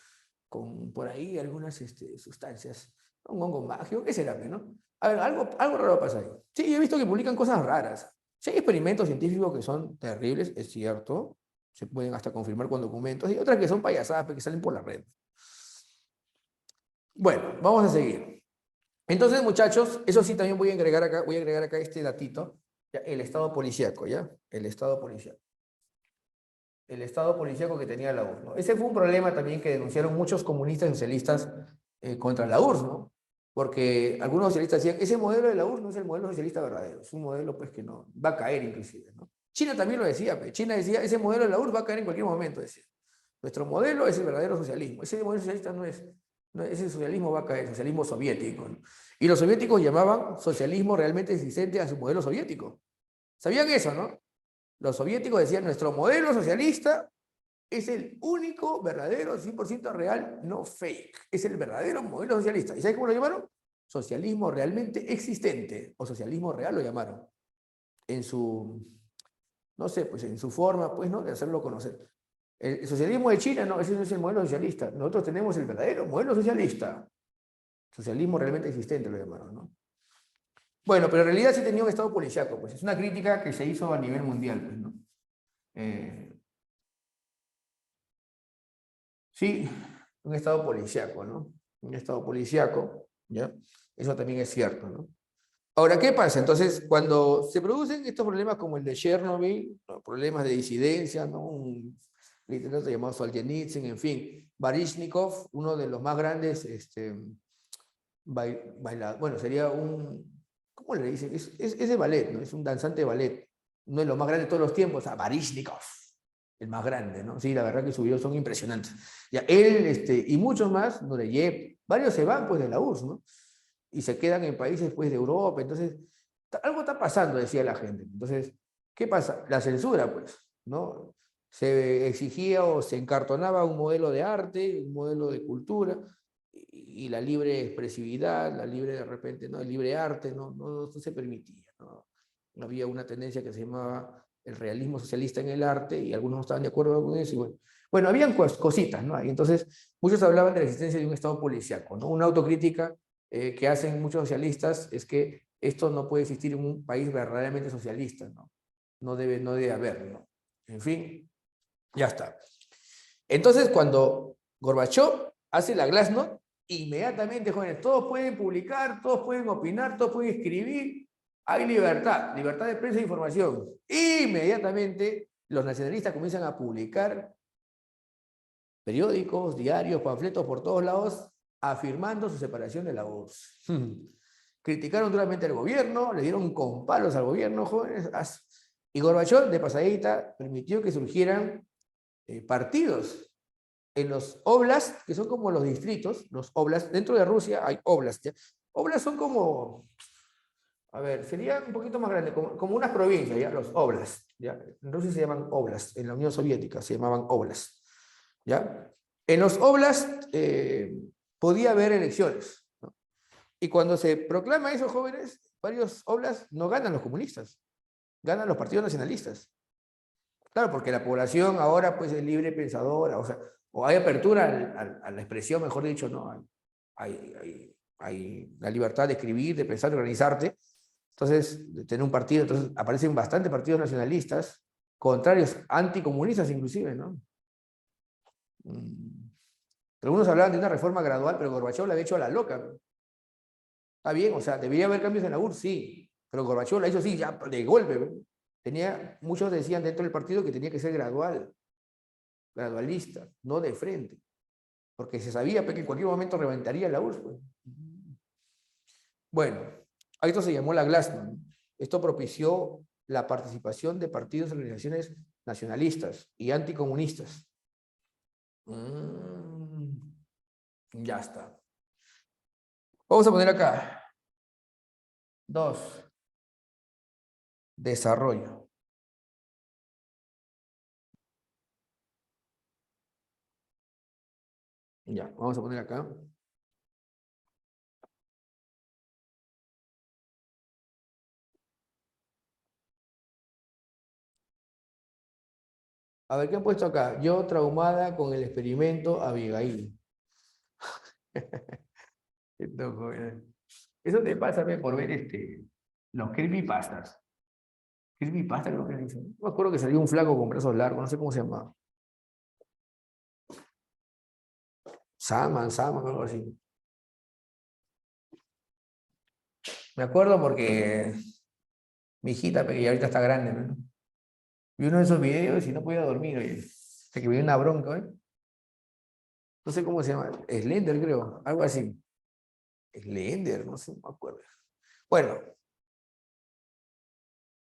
con por ahí algunas sustancias, un hongo mágico, ¿qué será, no? A ver, algo raro pasa ahí. Sí, yo he visto que publican cosas raras. Sí hay experimentos científicos que son terribles, es cierto, se pueden hasta confirmar con documentos, y otras que son payasadas, que salen por la red. Bueno, vamos a seguir. Entonces, muchachos, eso sí también voy a agregar acá este datito, ¿ya? El estado policíaco, ¿ya? El estado policíaco. El estado policíaco que tenía la URSS, ¿no? Ese fue un problema también que denunciaron muchos comunistas y socialistas contra la URSS, ¿no? Porque algunos socialistas decían, ese modelo de la URSS no es el modelo socialista verdadero, es un modelo pues que no, va a caer inclusive, ¿no? China también lo decía, pues. China decía, ese modelo de la URSS va a caer en cualquier momento, decía. Nuestro modelo es el verdadero socialismo, ese modelo socialista no es, no, ese socialismo va a caer, socialismo soviético, ¿no? Y los soviéticos llamaban socialismo realmente existente a su modelo soviético. ¿Sabían eso, no? Los soviéticos decían, nuestro modelo socialista es el único verdadero, 100% real, no fake. Es el verdadero modelo socialista. ¿Y sabes cómo lo llamaron? Socialismo realmente existente, o socialismo real lo llamaron. En su, no sé, pues en su forma, pues, ¿no? De hacerlo conocer. El socialismo de China, no, ese no es el modelo socialista. Nosotros tenemos el verdadero modelo socialista. Socialismo realmente existente lo llamaron, ¿no? Bueno, pero en realidad sí tenía un Estado policíaco, pues es una crítica que se hizo a nivel mundial, pues, ¿no? Eh, sí, un Estado policíaco, ¿no? Un Estado policíaco, ¿ya? Eso también es cierto, ¿no? Ahora, ¿qué pasa? Entonces, cuando se producen estos problemas como el de Chernobyl, ¿no? Problemas de disidencia, ¿no? Un literato llamado Solzhenitsyn, en fin, Baryshnikov, uno de los más grandes bueno, sería un, ¿cómo le dicen? Es de ballet, ¿no? Es un danzante de ballet. Uno de los más grandes de todos los tiempos, a Baryshnikov, el más grande, ¿no? Sí, la verdad que sus videos son impresionantes. Ya, él, y muchos más, Nureyev, varios se van pues de la URSS, ¿no? Y se quedan en países pues de Europa, entonces, algo está pasando, decía la gente. Entonces, ¿qué pasa? La censura, pues, ¿no? Se exigía o se encartonaba un modelo de arte, un modelo de cultura, y la libre expresividad, la libre de repente, ¿no? El libre arte, no se permitía, ¿no? Había una tendencia que se llamaba el realismo socialista en el arte y algunos no estaban de acuerdo con eso. Y bueno, habían cositas, ¿no? Y entonces muchos hablaban de la existencia de un Estado policíaco, ¿no? Una autocrítica que hacen muchos socialistas es que esto no puede existir en un país verdaderamente socialista, ¿no? No debe haberlo. En fin, ya está. Entonces, cuando Gorbachev hace la Glasnost, inmediatamente, jóvenes, todos pueden publicar, todos pueden opinar, todos pueden escribir, hay libertad, libertad de prensa e información. Inmediatamente, los nacionalistas comienzan a publicar periódicos, diarios, panfletos por todos lados, afirmando su separación de la URSS. Criticaron duramente al gobierno, le dieron con palos al gobierno, jóvenes, y Gorbachev, de pasadita, permitió que surgieran partidos en los oblasts, que son como los distritos, los oblasts, dentro de Rusia hay oblasts, ¿ya? Oblasts son como, a ver, serían un poquito más grandes, como unas provincias, ¿ya? Los oblasts, ¿ya? En Rusia se llaman oblasts, en la Unión Soviética se llamaban oblasts, ¿ya? En los oblasts podía haber elecciones, ¿no? Y cuando se proclama eso, jóvenes, varios oblasts no ganan los comunistas, ganan los partidos nacionalistas. Claro, porque la población ahora pues es libre pensadora, o sea, o hay apertura a la expresión, mejor dicho, ¿no? Hay la libertad de escribir, de pensar, de organizarte. Entonces, de tener un partido, entonces aparecen bastantes partidos nacionalistas, contrarios, anticomunistas inclusive, ¿no? Mm. Algunos hablaban de una reforma gradual, pero Gorbachev la había hecho a la loca, ¿no? Está bien, o sea, debería haber cambios en la URSS, sí, pero Gorbachev la hizo así, ya de golpe, ¿no? Muchos decían dentro del partido que tenía que ser gradual, gradualista, no de frente, porque se sabía que en cualquier momento reventaría la URSS. Pues. Bueno, a esto se llamó la Glasnost. Esto propició la participación de partidos y organizaciones nacionalistas y anticomunistas. Ya está. Vamos a poner acá. 2. Desarrollo. Ya, vamos a poner acá. A ver, ¿qué han puesto acá? Yo traumada con el experimento Abigail. Eso te pasa por ver los creepypastas. Creepypasta creo que dicen. No me acuerdo que salió un flaco con brazos largos, no sé cómo se llamaba. Saman, algo así. Me acuerdo porque mi hijita pequeña ahorita está grande, ¿no? Vi uno de esos videos y no podía dormir, oye. Hasta que me dio una bronca, ¿eh? No sé cómo se llama. Slender, creo. Algo así. Slender, no sé, no me acuerdo. Bueno,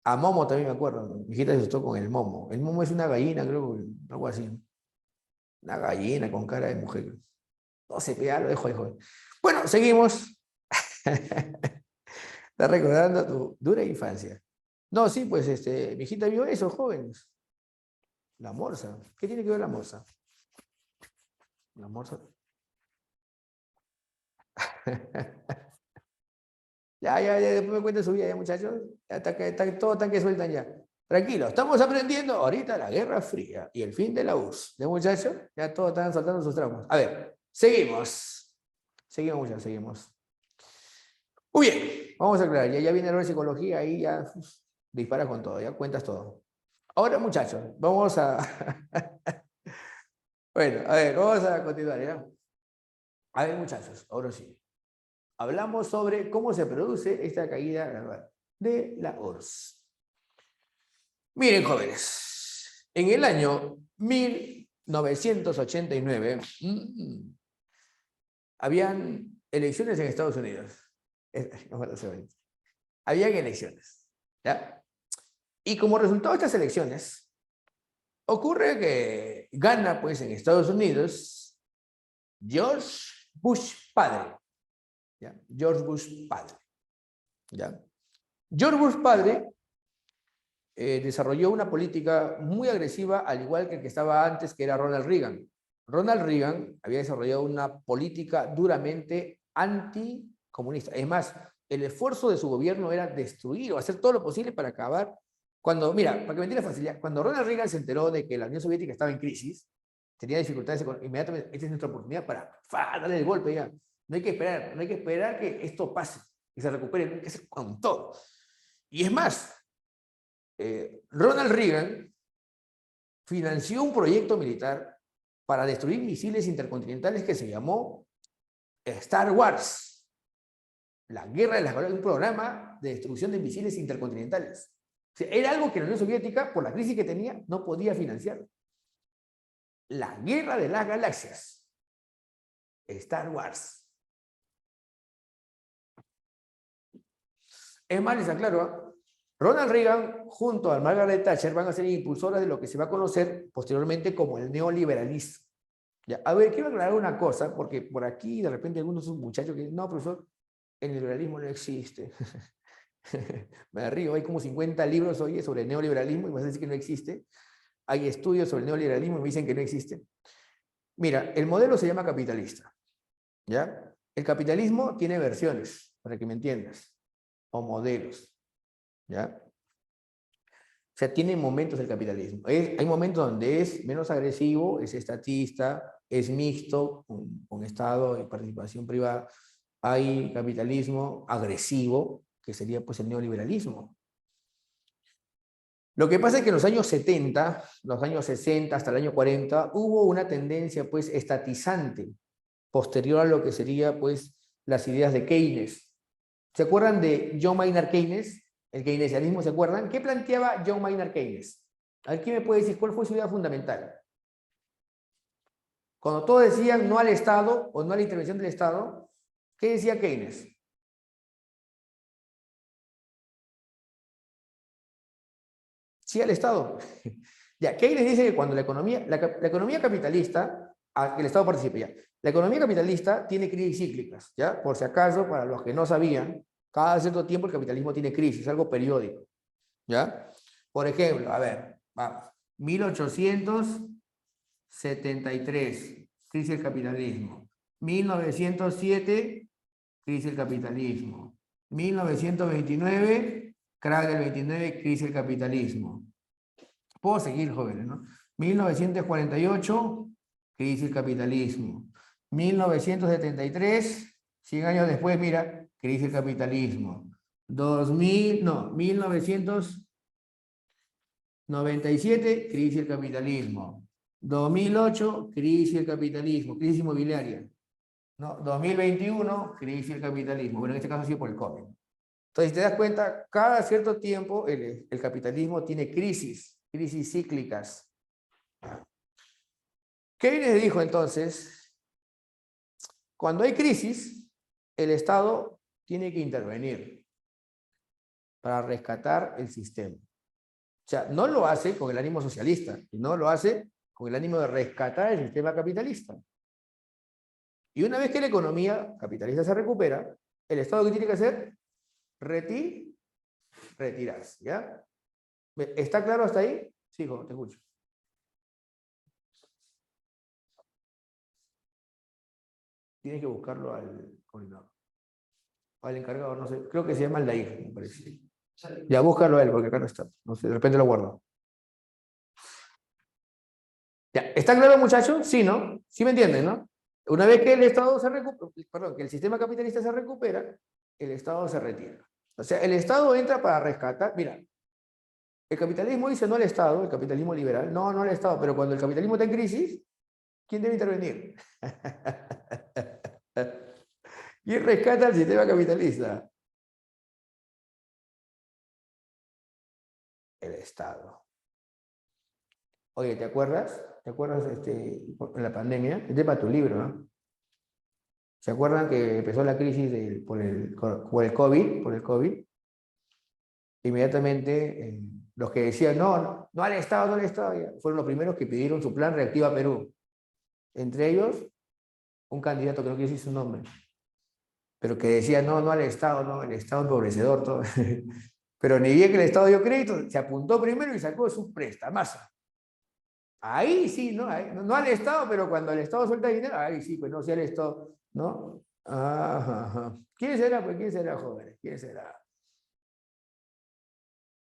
a Momo también me acuerdo. Mi hijita se asustó con el Momo. El Momo es una gallina, creo, algo así. Una gallina con cara de mujer. No sé, ya lo dejo ahí, joven. Bueno, seguimos. Estás recordando tu dura infancia. No, sí, pues mi hijita vio eso, jóvenes. La morsa. ¿Qué tiene que ver la morsa? La morsa. Ya, después me cuenta su vida, ya, muchachos. Ya todo tan que sueltan ya. Tranquilo, estamos aprendiendo ahorita la Guerra Fría y el fin de la URSS. ¿De muchachos? Ya todos están soltando sus traumas. A ver, seguimos. Seguimos, muchachos, seguimos. Muy bien. vamos a aclarar, ya viene la psicología, ahí ya disparas con todo, ya cuentas todo. Ahora, muchachos, vamos a... Bueno, a ver, vamos a continuar, ¿ya? A ver, muchachos, ahora sí. Hablamos sobre cómo se produce esta caída gradual de la URSS. Miren, jóvenes, en el año 1989 habían elecciones en Estados Unidos. Habían elecciones, ¿ya? Y como resultado de estas elecciones, ocurre que gana, pues, en Estados Unidos George Bush padre, ¿ya? George Bush padre, ¿ya? George Bush padre desarrolló una política muy agresiva, al igual que el que estaba antes, que era Ronald Reagan. Ronald Reagan había desarrollado una política duramente anticomunista. Es más, el esfuerzo de su gobierno era destruir o hacer todo lo posible para acabar. Mira, para que me entiendan la facilidad, cuando Ronald Reagan se enteró de que la Unión Soviética estaba en crisis, tenía dificultades, inmediatamente, esta es nuestra oportunidad para darle el golpe ya. No hay que esperar que esto pase, que se recupere, hay que hacer con todo. Y es más, Ronald Reagan financió un proyecto militar para destruir misiles intercontinentales que se llamó Star Wars, la guerra de las galaxias, un programa de destrucción de misiles intercontinentales. O sea, era algo que la Unión Soviética, por la crisis que tenía, no podía financiar. La guerra de las galaxias. Star Wars. Es más, les aclaro, Ronald Reagan junto a Margaret Thatcher van a ser impulsoras de lo que se va a conocer posteriormente como el neoliberalismo. Ya, a ver, quiero aclarar una cosa, porque por aquí de repente algunos son muchachos que dicen, no, profesor, el neoliberalismo no existe. Me río, hay como 50 libros hoy sobre el neoliberalismo y me vas a decir que no existe. Hay estudios sobre el neoliberalismo y me dicen que no existe. Mira, el modelo se llama capitalista, ¿ya? El capitalismo tiene versiones, para que me entiendas, o modelos, ¿ya? O sea, tiene momentos el capitalismo. Hay momentos donde es menos agresivo, es estatista, es mixto, con Estado y participación privada. Hay capitalismo agresivo, que sería pues el neoliberalismo. Lo que pasa es que en los años 70, los años 60 hasta el año 40, hubo una tendencia pues estatizante, posterior a lo que sería pues las ideas de Keynes. ¿Se acuerdan de John Maynard Keynes? El keynesianismo, ¿se acuerdan? ¿Qué planteaba John Maynard Keynes? A ver, ¿quién me puede decir cuál fue su idea fundamental? Cuando todos decían no al Estado o no a la intervención del Estado, ¿qué decía Keynes? Sí al Estado. Ya, Keynes dice que cuando la economía capitalista, que el Estado participe ya, la economía capitalista tiene crisis cíclicas, ¿ya? Por si acaso, para los que no sabían, cada cierto tiempo el capitalismo tiene crisis, es algo periódico, ¿ya? Por ejemplo, a ver, vamos, 1873, crisis del capitalismo. 1907, crisis del capitalismo. 1929, crack del 29, crisis del capitalismo. Puedo seguir, jóvenes, ¿no? 1948, crisis del capitalismo. 1973, 100 años después, mira, crisis del capitalismo. 1997, crisis del capitalismo. 2008, crisis del capitalismo, crisis inmobiliaria. No, 2021, crisis del capitalismo. Bueno, en este caso ha sido por el COVID. Entonces, si te das cuenta, cada cierto tiempo el capitalismo tiene crisis cíclicas. Keynes dijo entonces, cuando hay crisis, el Estado tiene que intervenir para rescatar el sistema. O sea, no lo hace con el ánimo socialista, sino lo hace con el ánimo de rescatar el sistema capitalista. Y una vez que la economía capitalista se recupera, ¿el Estado qué tiene que hacer? Retirarse, ¿ya? ¿Está claro hasta ahí? Sí, hijo, te escucho. Tienes que buscarlo al coordinador. Al encargado, no sé, creo que se llama Aldair, me parece. Ya, búscalo a él, porque acá no está. No sé, de repente lo guardo. Ya, ¿está claro, muchachos? Sí, ¿no? Sí me entienden, ¿no? Una vez que el Estado se recupera, perdón, que el sistema capitalista se recupera, el Estado se retira. O sea, el Estado entra para rescatar. Mira, el capitalismo dice no al Estado, el capitalismo liberal, no, no al Estado, pero cuando el capitalismo está en crisis, ¿quién debe intervenir? ¿Quién rescata el sistema capitalista? El Estado. Oye, ¿te acuerdas? ¿Te acuerdas en la pandemia? Este es para tu libro, ¿no? ¿Se acuerdan que empezó la crisis por el COVID? Por el COVID. Inmediatamente, los que decían, no, no, no al Estado, no al Estado, fueron los primeros que pidieron su plan Reactiva Perú. Entre ellos, un candidato que no quiero decir su nombre, pero que decía, no, no al Estado, no, el Estado empobrecedor, todo. Pero ni bien que el Estado dio crédito, se apuntó primero y sacó su prestamazo. Ahí sí, ¿no? No al Estado, pero cuando el Estado suelta dinero, ahí sí, pues no sea el Estado, ¿no? Ajá, ajá. ¿Quién será? Pues, ¿quién será, jóvenes? ¿Quién será?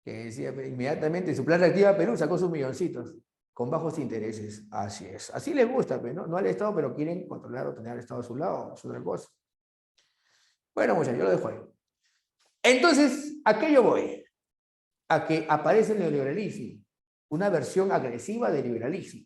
Que decía pues, inmediatamente su plan Reactiva Perú sacó sus milloncitos con bajos intereses. Así es. Así les gusta, pues, ¿no? No al Estado, pero quieren controlar o tener al Estado a su lado, es otra cosa. Bueno, muchachos, yo lo dejo ahí. Entonces, ¿a qué yo voy? A que aparece el neoliberalismo, una versión agresiva del liberalismo,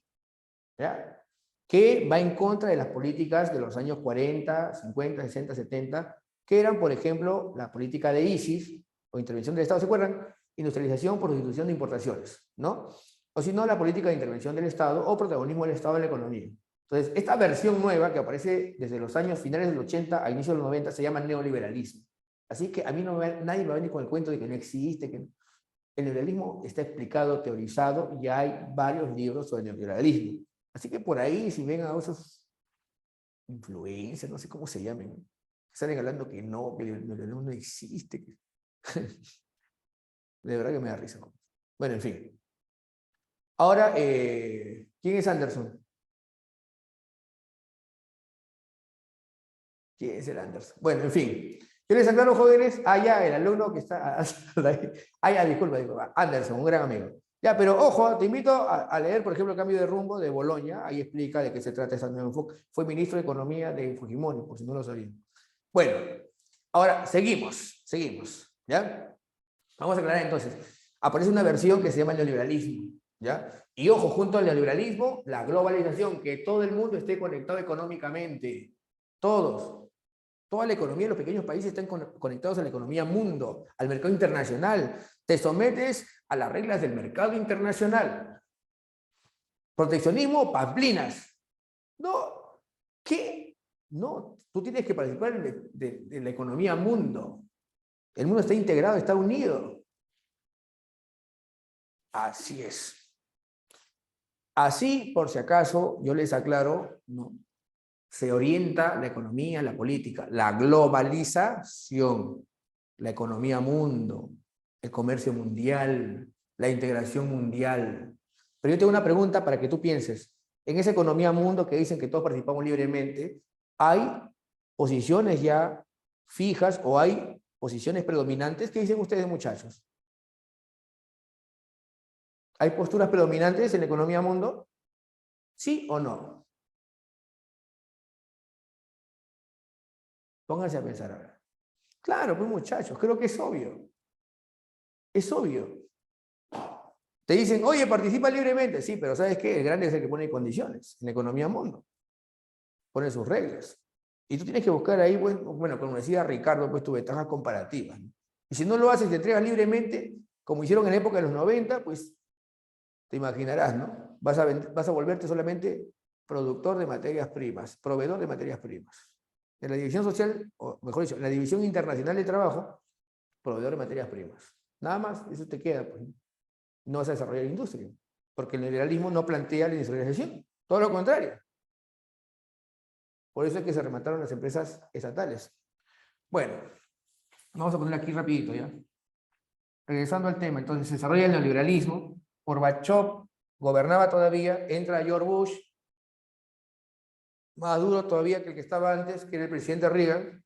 ¿ya? Que va en contra de las políticas de los años 40, 50, 60, 70, que eran, por ejemplo, la política de ISIS o intervención del Estado, ¿se acuerdan? Industrialización por sustitución de importaciones, ¿no? O si no, la política de intervención del Estado o protagonismo del Estado en la economía. Entonces, esta versión nueva que aparece desde los años finales del 80 a inicios de los 90 se llama neoliberalismo. Así que a mí nadie me va a venir con el cuento de que no existe, que el neoliberalismo está explicado, teorizado, y hay varios libros sobre el neoliberalismo. Así que por ahí, si ven a esos influencers, no sé cómo se llamen, que salen hablando que no, que el neoliberalismo no existe. De verdad que me da risa. Bueno, en fin. Ahora, ¿quién es Anderson? ¿Quién es el Anderson? Bueno, en fin. Yo les aclaro, jóvenes, allá el alumno que está allá, disculpa, Anderson, un gran amigo. Ya, pero ojo, te invito a leer, por ejemplo, el cambio de rumbo de Boloña, ahí explica de qué se trata ese nuevo enfoque. Fue ministro de Economía de Fujimori, por si no lo sabían. Bueno, ahora seguimos, ¿ya? Vamos a aclarar entonces. Aparece una versión que se llama neoliberalismo, ¿ya? Y ojo, junto al neoliberalismo, la globalización, que todo el mundo esté conectado económicamente. Todos. Toda la economía de los pequeños países están conectados a la economía mundo, al mercado internacional. Te sometes a las reglas del mercado internacional. Proteccionismo, pamplinas. No, ¿qué? No, tú tienes que participar de la economía mundo. El mundo está integrado, está unido. Así es. Así, por si acaso, yo les aclaro, ¿no? Se orienta la economía, la política, la globalización, la economía mundo, el comercio mundial, la integración mundial. Pero yo tengo una pregunta para que tú pienses. En esa economía mundo que dicen que todos participamos libremente, ¿hay posiciones ya fijas o hay posiciones predominantes? ¿Qué dicen ustedes, muchachos? ¿Hay posturas predominantes en la economía mundo? ¿Sí o no? Pónganse a pensar ahora. Claro, pues muchachos, creo que es obvio. Es obvio. Te dicen, oye, participa libremente. Sí, pero ¿sabes qué? El grande es el que pone condiciones en la economía mundo. Pone sus reglas. Y tú tienes que buscar ahí, bueno, como decía Ricardo, pues tu ventaja comparativa, ¿no? Y si no lo haces, te entregas libremente, como hicieron en la época de los 90, pues te imaginarás, ¿no? Vas a volverte solamente productor de materias primas, proveedor de materias primas. En la división social, o mejor dicho, en la división internacional de trabajo, proveedor de materias primas. Nada más, eso te queda, pues. No vas a desarrollar industria, porque el liberalismo no plantea la industrialización, todo lo contrario. Por eso es que se remataron las empresas estatales. Bueno, vamos a poner aquí rapidito, ¿ya? Regresando al tema, entonces se desarrolla el neoliberalismo, Gorbachev gobernaba todavía, entra George Bush, más duro todavía que el que estaba antes, que era el presidente Reagan,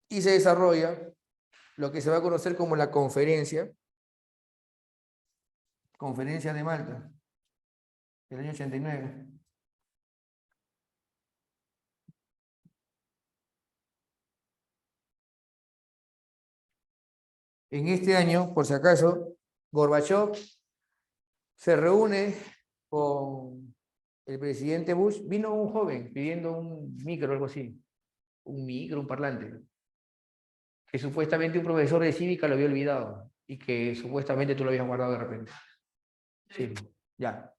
y se desarrolla lo que se va a conocer como la conferencia de Malta, del año 89. en este año, por si acaso, Gorbachov se reúne con el presidente Bush. Vino un joven pidiendo un micro, algo así, un micro, un parlante, que supuestamente un profesor de cívica lo había olvidado y que supuestamente tú lo habías guardado de repente. Sí, ya.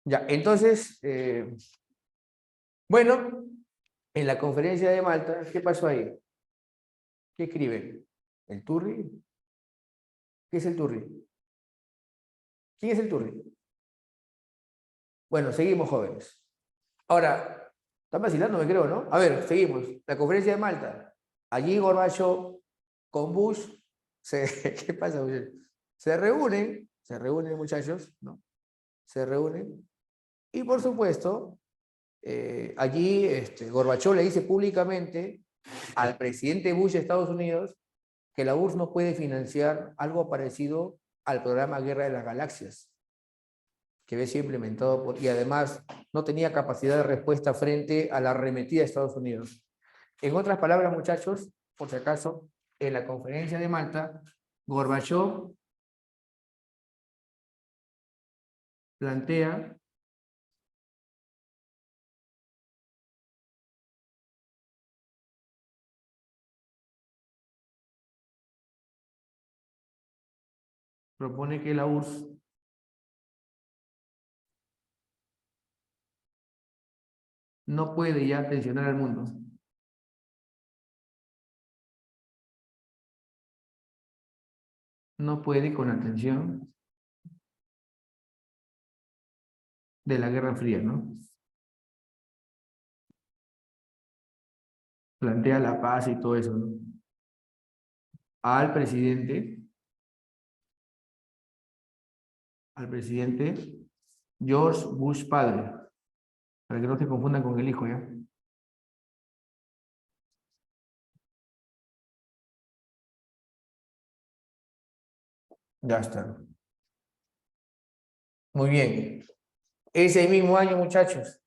Ya, entonces, bueno, en la conferencia de Malta, ¿qué pasó ahí? ¿Qué escriben? ¿El Turri? ¿Qué es el Turri? ¿Quién es el Turri? Bueno, seguimos, jóvenes. Ahora, están vacilando, me creo, ¿no? A ver, seguimos. La conferencia de Malta. Allí Gorbachov con Bush, ¿qué pasa, Bush? Se reúnen muchachos, ¿no? Se reúnen. Y por supuesto, allí Gorbachov le dice públicamente al presidente Bush de Estados Unidos que la URSS no puede financiar algo parecido al programa Guerra de las Galaxias, que había sido implementado y además no tenía capacidad de respuesta frente a la arremetida de Estados Unidos. En otras palabras, muchachos, por si acaso, en la conferencia de Malta, Gorbachov plantea propone que la URSS no puede ya tensionar al mundo. No puede con la tensión de la Guerra Fría, ¿no? Plantea la paz y todo eso, ¿no? Al presidente George Bush padre, para que no se confundan con el hijo, ¿ya? Ya está. Muy bien. Ese mismo año, muchachos,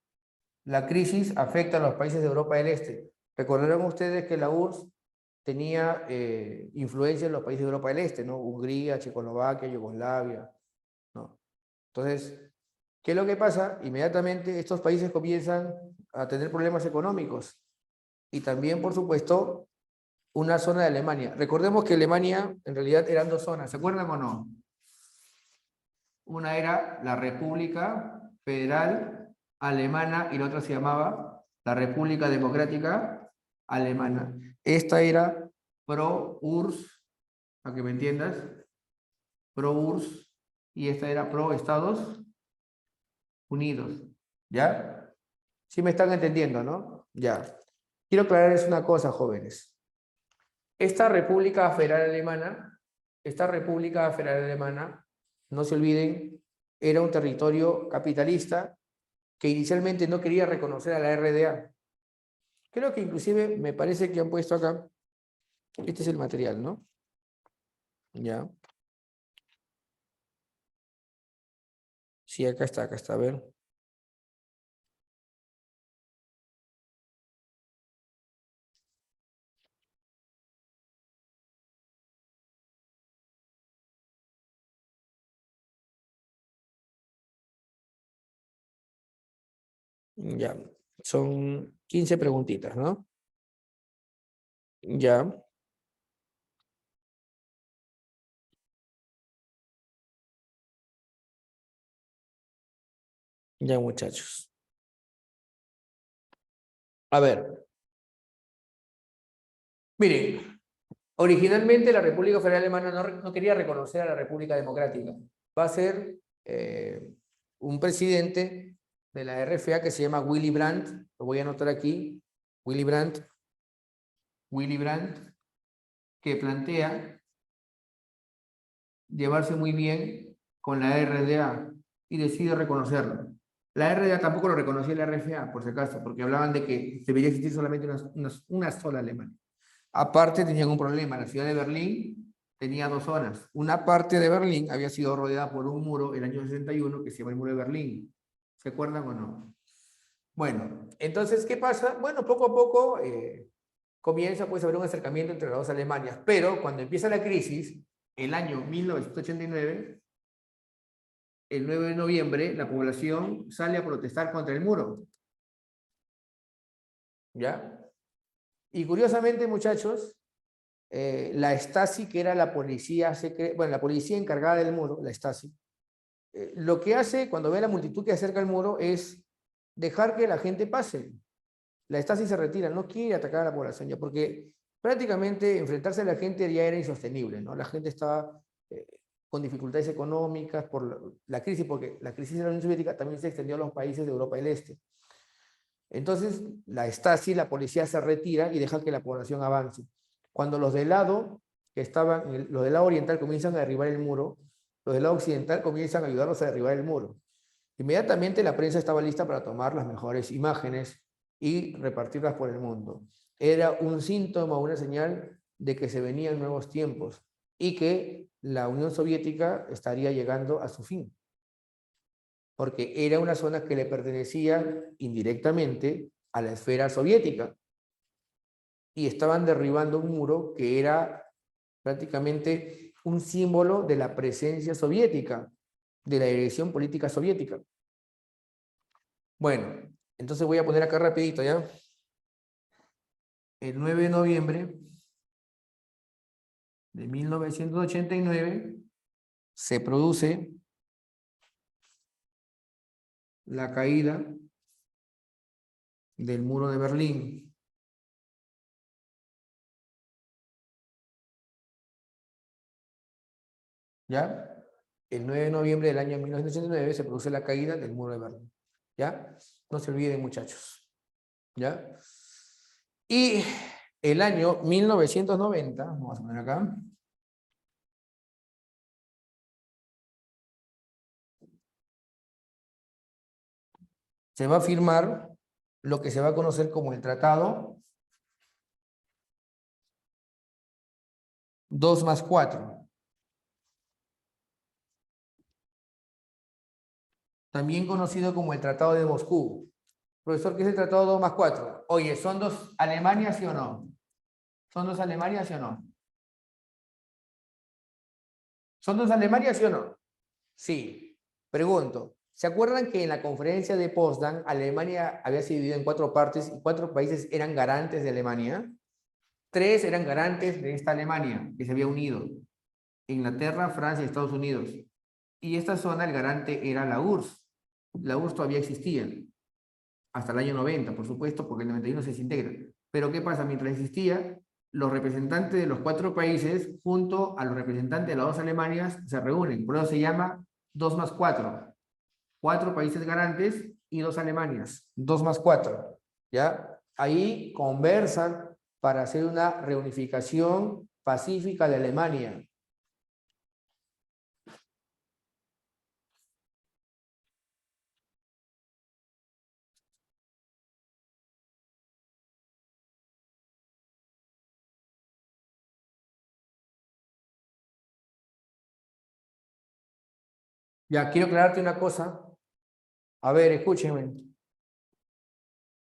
la crisis afecta a los países de Europa del Este. Recordarán ustedes que la URSS tenía influencia en los países de Europa del Este, ¿no? Hungría, Checoslovaquia, Yugoslavia, ¿no? Entonces, ¿qué es lo que pasa? Inmediatamente estos países comienzan a tener problemas económicos y también, por supuesto, una zona de Alemania. Recordemos que Alemania en realidad eran dos zonas, ¿se acuerdan o no? Una era la República Federal Alemana y la otra se llamaba la República Democrática Alemana. Esta era pro-URSS, para que me entiendas, pro-URSS, y esta era pro-Estados Unidos. ¿Ya? Sí me están entendiendo, ¿no? Ya. Quiero aclararles una cosa, jóvenes. Esta República Federal Alemana, no se olviden, era un territorio capitalista que inicialmente no quería reconocer a la RDA. Creo que inclusive me parece que han puesto acá, este es el material, ¿no? Ya. Sí, acá está, a ver. Ya. Son 15 preguntitas, ¿no? Ya, ya, muchachos. A ver, miren, originalmente la República Federal Alemana no quería reconocer a la República Democrática. Va a ser un presidente de la RFA que se llama Willy Brandt, lo voy a anotar aquí, Willy Brandt, que plantea llevarse muy bien con la RDA y decide reconocerlo. La RDA tampoco lo reconocía la RFA, por si acaso, porque hablaban de que debería existir solamente una sola Alemania. Aparte tenían un problema, la ciudad de Berlín tenía dos zonas. Una parte de Berlín había sido rodeada por un muro el año 61 que se llama el muro de Berlín. ¿Se acuerdan o no? Bueno, entonces, ¿qué pasa? Bueno, poco a poco comienza pues a haber un acercamiento entre las dos Alemanias. Pero cuando empieza la crisis, el año 1989, el 9 de noviembre, la población sale a protestar contra el muro. ¿Ya? Y curiosamente, muchachos, la Stasi, que era la policía secreta, bueno, la policía encargada del muro, la Stasi, lo que hace cuando ve a la multitud que acerca al muro es dejar que la gente pase. La Stasi se retira, no quiere atacar a la población ya, porque prácticamente enfrentarse a la gente ya era insostenible, ¿no? La gente estaba con dificultades económicas por la crisis, porque la crisis de la Unión Soviética también se extendió a los países de Europa del Este. Entonces, la Stasi, la policía se retira y deja que la población avance. Cuando los del lado, que estaban, los del lado oriental comienzan a derribar el muro, los del lado occidental comienzan a ayudarlos a derribar el muro. Inmediatamente la prensa estaba lista para tomar las mejores imágenes y repartirlas por el mundo. Era un síntoma, una señal de que se venían nuevos tiempos y que la Unión Soviética estaría llegando a su fin, porque era una zona que le pertenecía indirectamente a la esfera soviética y estaban derribando un muro que era prácticamente un símbolo de la presencia soviética, de la dirección política soviética. Bueno, entonces voy a poner acá rapidito, ¿ya? El 9 de noviembre de 1989 se produce la caída del muro de Berlín. ¿Ya? El 9 de noviembre del año 1989 se produce la caída del muro de Berlín. ¿Ya? No se olviden, muchachos. ¿Ya? Y el año 1990, vamos a poner acá, se va a firmar lo que se va a conocer como el Tratado 2+4. También conocido como el Tratado de Moscú. Profesor, ¿qué es el Tratado 2+4? Oye, ¿son dos Alemanias, sí o no? ¿Son dos Alemanias, sí o no? ¿Son dos Alemanias, sí o no? Sí. Pregunto, ¿se acuerdan que en la conferencia de Potsdam, Alemania había sido dividida en 4 partes y 4 países eran garantes de Alemania? 3 eran garantes de esta Alemania, que se había unido. Inglaterra, Francia y Estados Unidos. Y esta zona, el garante era la URSS. La URSS todavía existía, hasta el año 90, por supuesto, porque el 91 se desintegra. Pero ¿qué pasa? Mientras existía, los representantes de los 4 países, junto a los representantes de las 2 Alemanias, se reúnen. Por eso se llama 2+4. 4 países garantes y 2 Alemanias. 2+4. ¿Ya? Ahí conversan para hacer una reunificación pacífica de Alemania. Ya, quiero aclararte una cosa. A ver, escúchenme.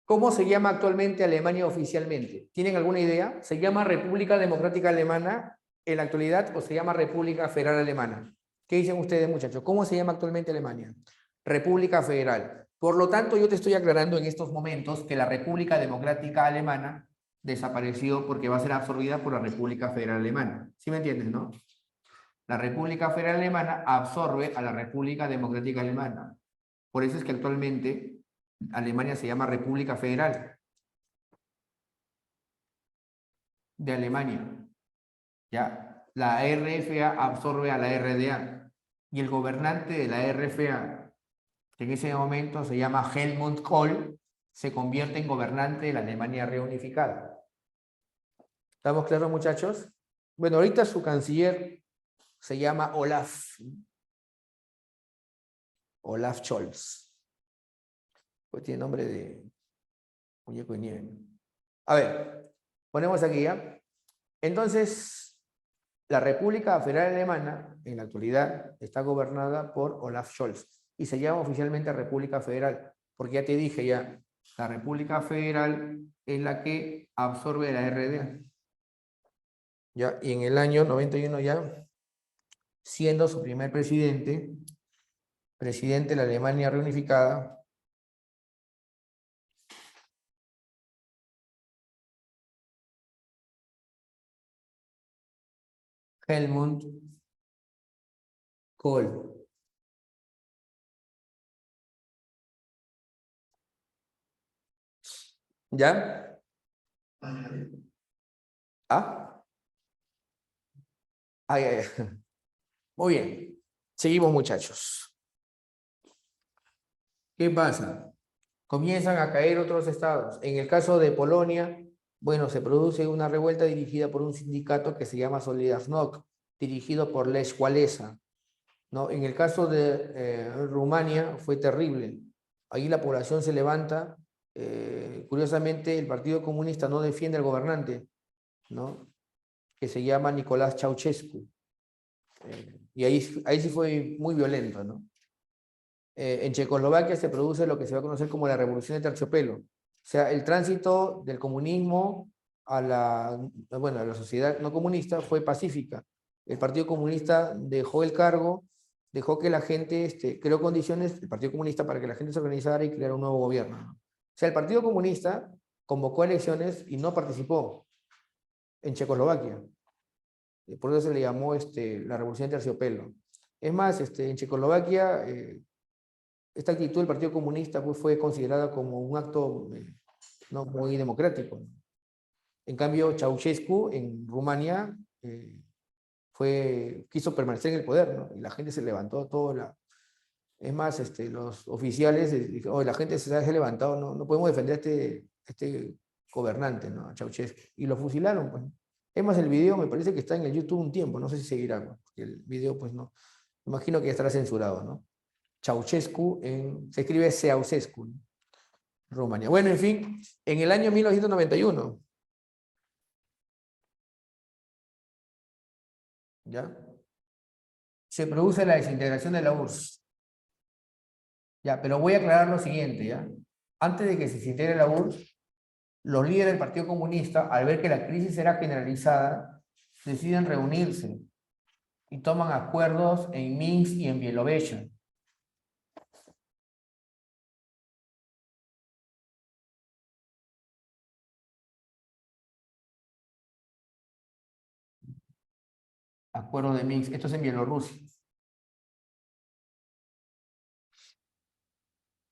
¿Cómo se llama actualmente Alemania oficialmente? ¿Tienen alguna idea? ¿Se llama República Democrática Alemana en la actualidad o se llama República Federal Alemana? ¿Qué dicen ustedes, muchachos? ¿Cómo se llama actualmente Alemania? República Federal. Por lo tanto, yo te estoy aclarando en estos momentos que la República Democrática Alemana desapareció porque va a ser absorbida por la República Federal Alemana. ¿Sí me entiendes, no? La República Federal Alemana absorbe a la República Democrática Alemana. Por eso es que actualmente Alemania se llama República Federal de Alemania. ¿Ya? La RFA absorbe a la RDA. Y el gobernante de la RFA, que en ese momento se llama Helmut Kohl, se convierte en gobernante de la Alemania reunificada. ¿Estamos claros, muchachos? Bueno, ahorita su canciller se llama Olaf Scholz. Pues tiene nombre de muñeco de nieve. A ver, ponemos aquí ya. Entonces, la República Federal Alemana, en la actualidad, está gobernada por Olaf Scholz y se llama oficialmente República Federal, porque ya te dije ya, La República Federal es la que absorbe la RDA. Ya, y en el año 91 ya, siendo su primer presidente de la Alemania reunificada, Helmut Kohl. ¿Ya? ¿Ah? Ay, ay, ay. Muy bien. Seguimos, muchachos. ¿Qué pasa? Comienzan a caer otros estados. En el caso de Polonia, bueno, se produce una revuelta dirigida por un sindicato que se llama Solidarność, dirigido por Lech Walesa, ¿no? En el caso de Rumania fue terrible. Ahí la población se levanta. Curiosamente, el Partido Comunista no defiende al gobernante, ¿no? Que se llama Nicolás Ceausescu. Y ahí sí fue muy violento, ¿no? En Checoslovaquia se produce lo que se va a conocer como la Revolución de Terciopelo. O sea, el tránsito del comunismo a bueno, a la sociedad no comunista fue pacífica. El Partido Comunista dejó el cargo, dejó que la gente, creó condiciones, el Partido Comunista, para que la gente se organizara y creara un nuevo gobierno, ¿no? O sea, el Partido Comunista convocó elecciones y no participó en Checoslovaquia. Por eso se le llamó la Revolución de Terciopelo. Es más, en Checoslovaquia, esta actitud del Partido Comunista pues, fue considerada como un acto no muy democrático. En cambio, Ceausescu en Rumania quiso permanecer en el poder, ¿no? Y la gente se levantó Es más, los oficiales dijeron: "Oh, la gente se ha levantado, no podemos defender a este gobernante, ¿no? A Ceausescu". Y lo fusilaron, pues. Es más, el video me parece que está en el YouTube un tiempo, no sé si seguirá, ¿no? Porque el video, pues no, imagino que ya estará censurado, ¿no? Ceausescu, se escribe Ceausescu, ¿no? Rumania. Bueno, en fin, en el año 1991, ¿ya? Se produce la desintegración de la URSS. Ya, pero voy a aclarar lo siguiente, ¿ya? Antes de que se desintegre la URSS, los líderes del Partido Comunista, al ver que la crisis era generalizada, deciden reunirse y toman acuerdos en Minsk y en Bielorrusia. Acuerdo de Minsk, esto es en Bielorrusia.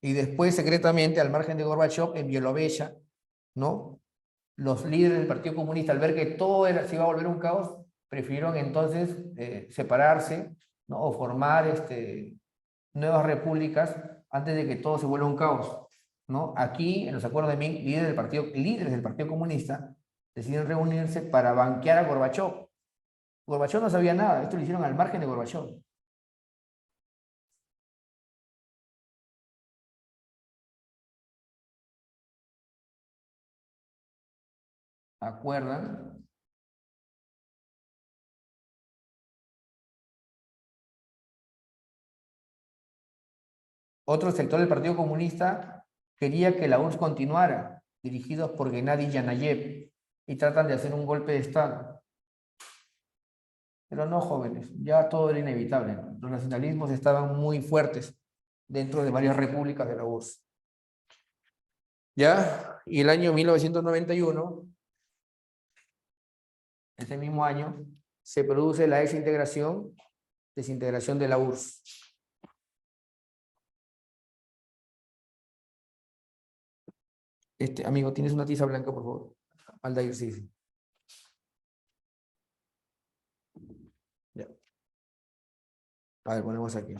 Y después, secretamente, al margen de Gorbachev, en Bielorrusia, ¿no? Los líderes del Partido Comunista, al ver que todo se iba a volver un caos, prefirieron entonces separarse, ¿no? O formar nuevas repúblicas antes de que todo se vuelva un caos, ¿no? Aquí, en los acuerdos de Minsk, líderes del Partido Comunista deciden reunirse para banquear a Gorbachev. Gorbachev no sabía nada, esto lo hicieron al margen de Gorbachev. ¿Acuerdan? Otro sector del Partido Comunista quería que la URSS continuara, dirigidos por Gennady Yanayev, y tratan de hacer un golpe de Estado. Pero no, jóvenes, ya todo era inevitable, ¿no? Los nacionalismos estaban muy fuertes dentro de varias repúblicas de la URSS. ¿Ya? Y el año 1991, ese mismo año, se produce la desintegración de la URSS. Amigo, ¿tienes una tiza blanca, por favor? Aldair, sí, sí. Ya. A ver, ponemos aquí.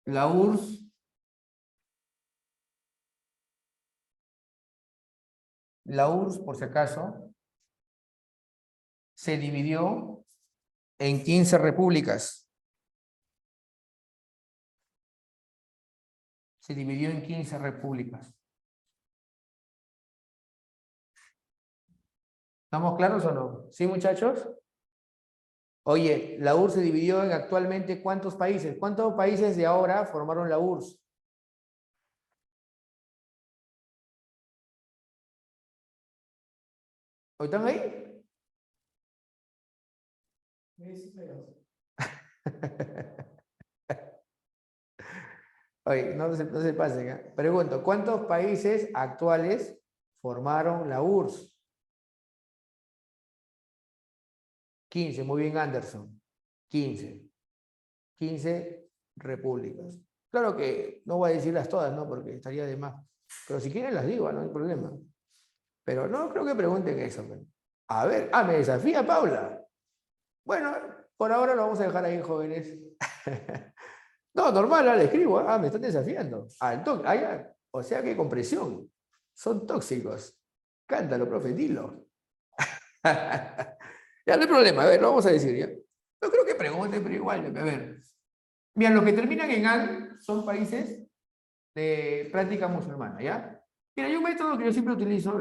La URSS, por si acaso, se dividió en 15 repúblicas. Se dividió en 15 repúblicas. ¿Estamos claros o no? ¿Sí, muchachos? Oye, la URSS se dividió en actualmente ¿cuántos países? ¿Cuántos países de ahora formaron la URSS? ¿O están ahí? Oye, no se pasen, ¿eh? Pregunto, ¿cuántos países actuales formaron la URSS? 15, muy bien, Anderson. 15. 15 repúblicas. Claro que no voy a decirlas todas, ¿no? Porque estaría de más. Pero si quieren las digo, no hay problema. Pero no creo que pregunten eso. Pero. A ver, me desafía Paula. Bueno, por ahora lo vamos a dejar ahí, jóvenes. No, normal, le escribo. Me están desafiando. Ya. O sea que con presión. Son tóxicos. Cántalo, profe, dilo. Ya no hay problema, a ver, lo vamos a decir ya. No creo que pregunten, pero igual, a ver. Bien, los que terminan en AN son países de práctica musulmana, ¿ya? Mira, hay un método que yo siempre utilizo.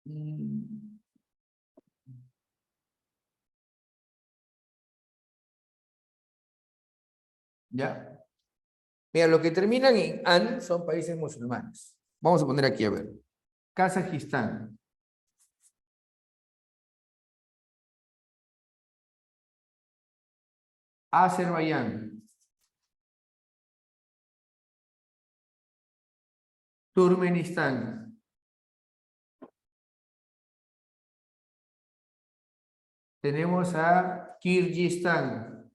Mm, ¿Ya? Mira, los que terminan en AN son países musulmanes. Vamos a poner aquí, a ver. Kazajistán, Azerbaiyán, Turkmenistán, tenemos a Kirguistán,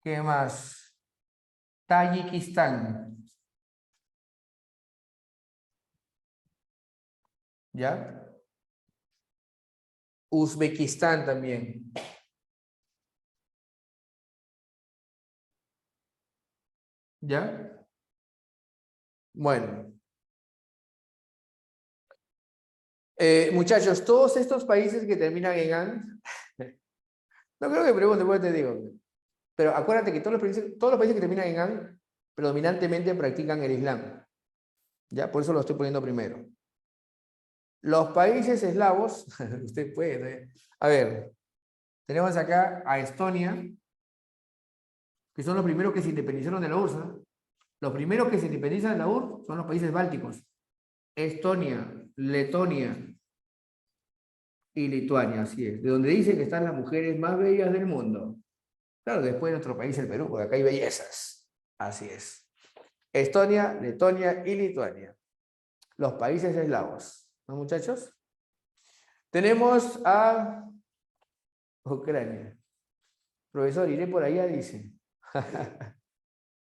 ¿qué más? Tayikistán, ¿ya? Uzbekistán también, ¿ya? Bueno, muchachos, todos estos países que terminan en AN, no creo que pregunten, pues te digo, pero acuérdate que todos los países que terminan en AN predominantemente practican el Islam, ¿ya? Por eso lo estoy poniendo primero. Los países eslavos, usted puede, ¿no? A ver, tenemos acá a Estonia, que son los primeros que se independizaron de la URSS, ¿no? Los primeros que se independizan de la URSS son los países bálticos. Estonia, Letonia y Lituania, así es. De donde dicen que están las mujeres más bellas del mundo. Claro, después de nuestro país, el Perú, porque acá hay bellezas. Así es. Estonia, Letonia y Lituania. Los países eslavos. ¿No, muchachos? Tenemos a Ucrania. Profesor, iré por allá, dice.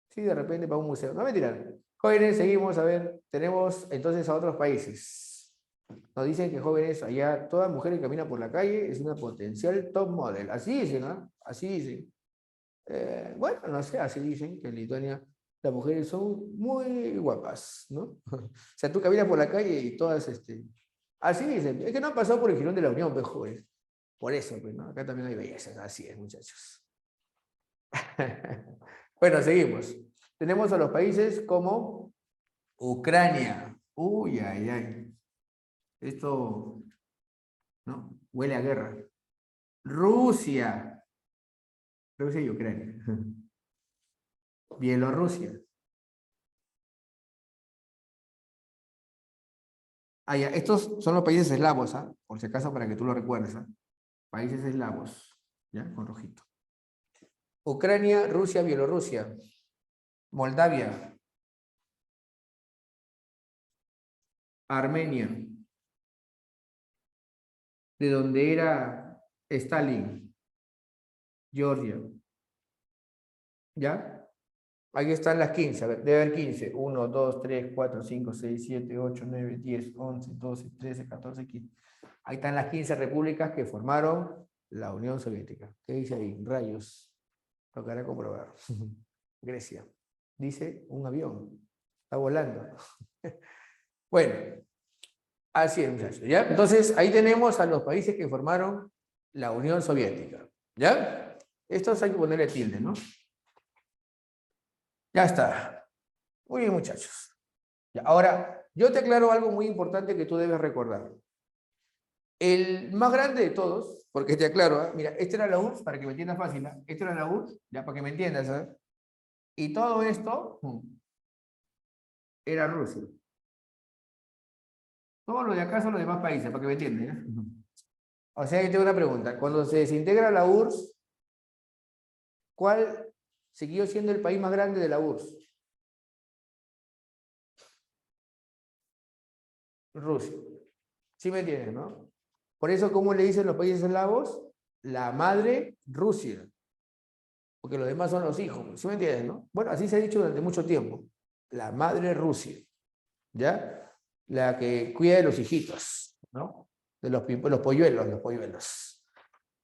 Sí, de repente para un museo. No, mentira. Jóvenes, seguimos, a ver, tenemos entonces a otros países. Nos dicen que jóvenes, allá toda mujer que camina por la calle es una potencial top model. Así dicen, ¿ah? Así dicen. Bueno, no sé, así dicen que en Lituania las mujeres son muy guapas, ¿no? O sea, tú caminas por la calle y todas, así dicen. Es que no han pasado por el Girón de la Unión, pues, jóvenes. Por eso, pues, ¿no? Acá también hay bellezas, así es, muchachos. Bueno, seguimos. Tenemos a los países como Ucrania. Uy, ay, ay. Esto, ¿no? Huele a guerra. Rusia. Rusia y Ucrania. Bielorrusia. Ya, estos son los países eslavos, ¿ah? Por si acaso, para que tú lo recuerdes, ¿ah? Países eslavos, ¿ya? Con rojito. Ucrania, Rusia, Bielorrusia. Moldavia. Armenia. De donde era Stalin. Georgia. ¿Ya? Ahí están las 15. A ver, debe haber 15. 1, 2, 3, 4, 5, 6, 7, 8, 9, 10, 11, 12, 13, 14, 15. Ahí están las 15 repúblicas que formaron la Unión Soviética. ¿Qué dice ahí? Rayos. Tocará comprobar. Grecia. Dice un avión. Está volando. Bueno, así es, muchachos. ¿Ya? Entonces, ahí tenemos a los países que formaron la Unión Soviética. ¿Ya? Estos hay que ponerle tilde, ¿no? Ya está. Muy bien, muchachos. Ahora, yo te aclaro algo muy importante que tú debes recordar. El más grande de todos, porque te aclaro, ¿eh? Mira, esta era la URSS, para que me entiendas fácil, ¿eh? Esta era la URSS, ya para que me entiendas, ¿eh? Y todo esto era Rusia. Todo lo de acá son los demás países, para que me entiendas, ¿eh? O sea, yo tengo una pregunta. Cuando se desintegra la URSS, ¿cuál siguió siendo el país más grande de la URSS? Rusia. ¿Sí me entiendes, no? Por eso, ¿cómo le dicen los países eslavos? La madre Rusia. Porque los demás son los hijos. ¿Sí me entiendes, no? Bueno, así se ha dicho durante mucho tiempo. La madre Rusia. ¿Ya? La que cuida de los hijitos, ¿no? De los polluelos, los polluelos.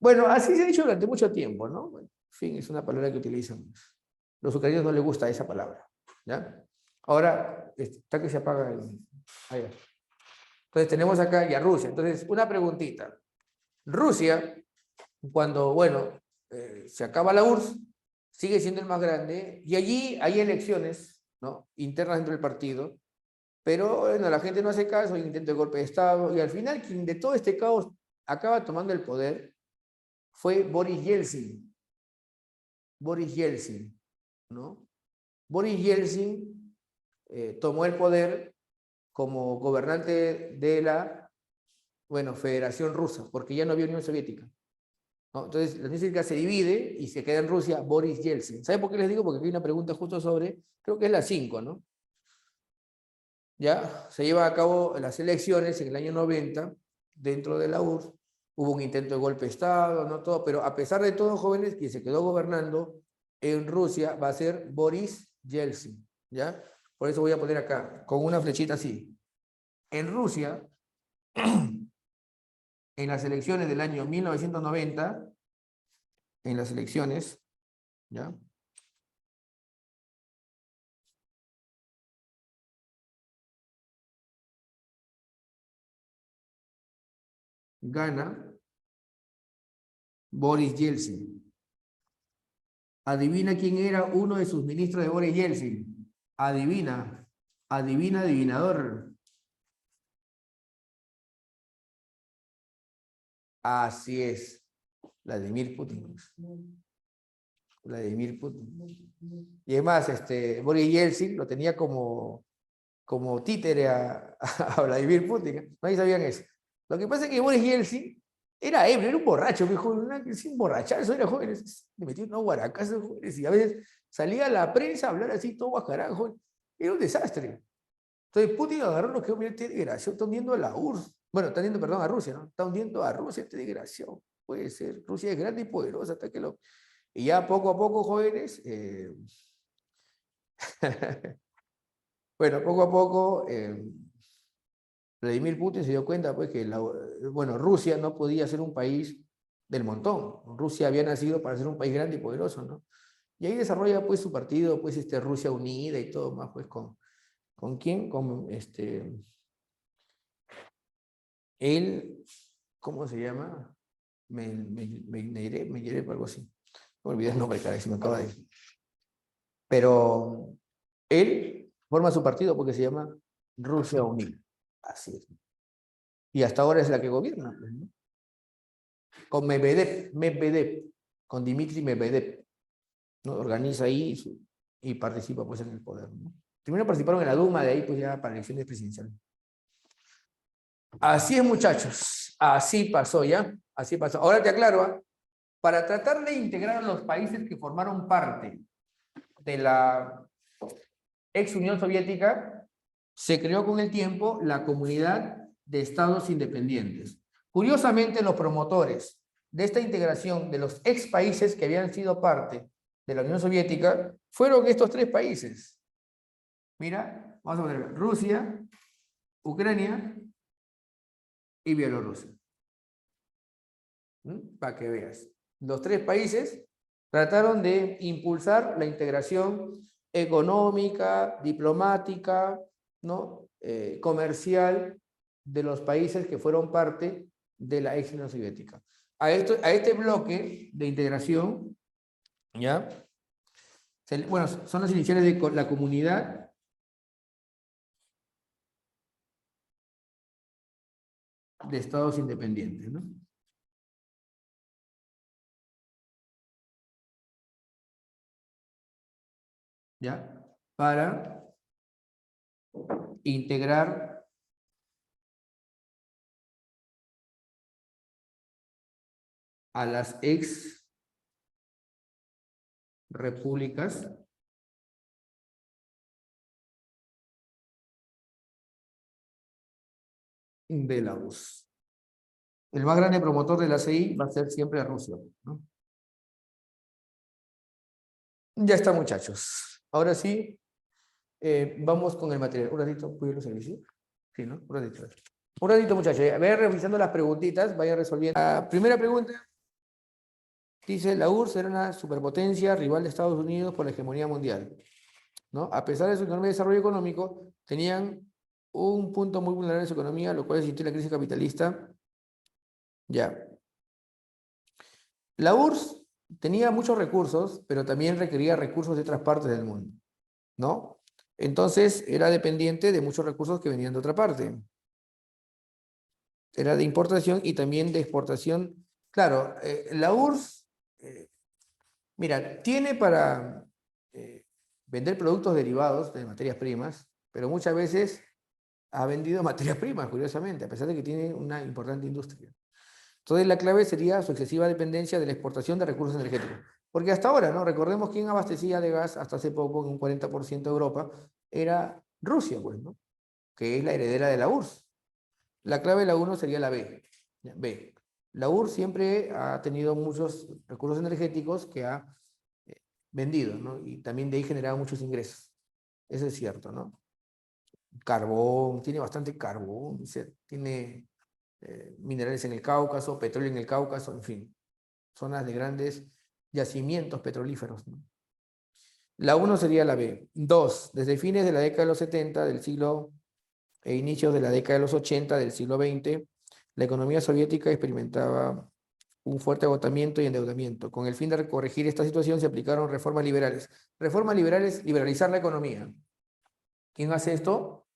Bueno, así se ha dicho durante mucho tiempo, ¿no? Bueno, en fin, es una palabra que utilizan. Los ucranianos no les gusta esa palabra, ¿ya? Ahora, está que se apaga allá. Entonces tenemos acá ya Rusia. Entonces, una preguntita. Rusia, cuando, bueno, se acaba la URSS, sigue siendo el más grande, y allí hay elecciones, ¿no? Internas dentro del partido, pero bueno, la gente no hace caso, hay un intento de golpe de Estado, y al final quien de todo este caos acaba tomando el poder fue Boris Yeltsin. Boris Yeltsin, ¿no? Boris Yeltsin tomó el poder como gobernante de la, bueno, Federación Rusa, porque ya no había Unión Soviética, ¿no? Entonces, la Unión Soviética se divide y se queda en Rusia Boris Yeltsin. ¿Sabe por qué les digo? Porque aquí hay una pregunta justo sobre, creo que es la 5, ¿no? Ya se lleva a cabo las elecciones en el año 90 dentro de la URSS. Hubo un intento de golpe de Estado, no todo, pero a pesar de todo, jóvenes, quien se quedó gobernando en Rusia va a ser Boris Yeltsin, ¿ya? Por eso voy a poner acá, con una flechita así. En Rusia, en las elecciones del año 1990, en las elecciones, ¿ya? Gana Boris Yeltsin. Adivina quién era uno de sus ministros de Boris Yeltsin. Adivina, adivina, adivinador. Así es, Vladimir Putin. Vladimir Putin. Y además, Boris Yeltsin lo tenía como títere a Vladimir Putin. Nadie sabían eso. Lo que pasa es que Boris Yeltsin era ebrio, era un borracho, dijo, sin borrachar, eso era jóvenes, le metió unos guaracazos, jóvenes, y a veces salía a la prensa a hablar así, todo guajarajo, era un desastre. Entonces Putin agarró lo que es este desgraciado, está hundiendo a la URSS, bueno, está hundiendo, perdón, a Rusia, ¿no? Está hundiendo a Rusia este desgraciado, puede ser, Rusia es grande y poderosa, hasta que lo... Y ya poco a poco, jóvenes, bueno, poco a poco, Vladimir Putin se dio cuenta pues, que bueno, Rusia no podía ser un país del montón. Rusia había nacido para ser un país grande y poderoso, ¿no? Y ahí desarrolla pues su partido, pues Rusia Unida y todo más, pues ¿con quién? Con él, ¿cómo se llama? Medvedev, algo así. Me olvidé el nombre, cara, se me acaba de ir. Pero él forma su partido porque se llama Rusia Unida. Así es. Y hasta ahora es la que gobierna, pues, ¿no? Con Medvedev, con Dmitry Medvedev, ¿no? Organiza ahí y participa pues en el poder, ¿no? Primero participaron en la Duma, de ahí pues ya para elecciones presidenciales. Así es, muchachos, así pasó ya, así pasó. Ahora te aclaro, ¿eh? Para tratar de integrar a los países que formaron parte de la ex Unión Soviética, se creó con el tiempo la Comunidad de Estados Independientes. Curiosamente, los promotores de esta integración de los ex países que habían sido parte de la Unión Soviética fueron estos tres países. Mira, vamos a ver, Rusia, Ucrania y Bielorrusia. Para que veas. Los tres países trataron de impulsar la integración económica, diplomática, ¿no? Comercial de los países que fueron parte de la ex Unión Soviética. A este bloque de integración, ¿ya? Bueno, son las iniciales de la Comunidad de estados independientes, ¿no? ¿Ya? Para integrar a las ex repúblicas de la URSS. El más grande promotor de la CI va a ser siempre Rusia, ¿no? Ya está, muchachos. Ahora sí, vamos con el material. Un ratito, ¿puedo ir al servicio? Sí, ¿no? Un ratito. Un ratito, muchachos. Vayan revisando las preguntitas, vayan resolviendo. La primera pregunta dice, la URSS era una superpotencia rival de Estados Unidos por la hegemonía mundial, ¿no? A pesar de su enorme desarrollo económico, tenían un punto muy vulnerable en su economía, lo cual sintió la crisis capitalista. Ya. La URSS tenía muchos recursos, pero también requería recursos de otras partes del mundo, ¿no? Entonces era dependiente de muchos recursos que venían de otra parte. Era de importación y también de exportación. Claro, la URSS, mira, tiene para vender productos derivados de materias primas, pero muchas veces ha vendido materias primas, curiosamente, a pesar de que tiene una importante industria. Entonces la clave sería su excesiva dependencia de la exportación de recursos energéticos. Porque hasta ahora, ¿no? Recordemos quién abastecía de gas hasta hace poco, en un 40% de Europa, era Rusia, pues, ¿no? Que es la heredera de la URSS. La clave de la URSS sería la B. B. La URSS siempre ha tenido muchos recursos energéticos que ha vendido, ¿no? Y también de ahí generaba muchos ingresos. Eso es cierto, ¿no? Carbón, tiene bastante carbón, tiene minerales en el Cáucaso, petróleo en el Cáucaso, en fin, zonas de grandes yacimientos petrolíferos, ¿no? La 1 sería la B. 2. Desde fines de la década de los 70 del siglo e inicios de la década de los 80 del siglo XX, la economía soviética experimentaba un fuerte agotamiento y endeudamiento. Con el fin de corregir esta situación se aplicaron reformas liberales. Reformas liberales, liberalizar la economía. ¿Quién hace esto?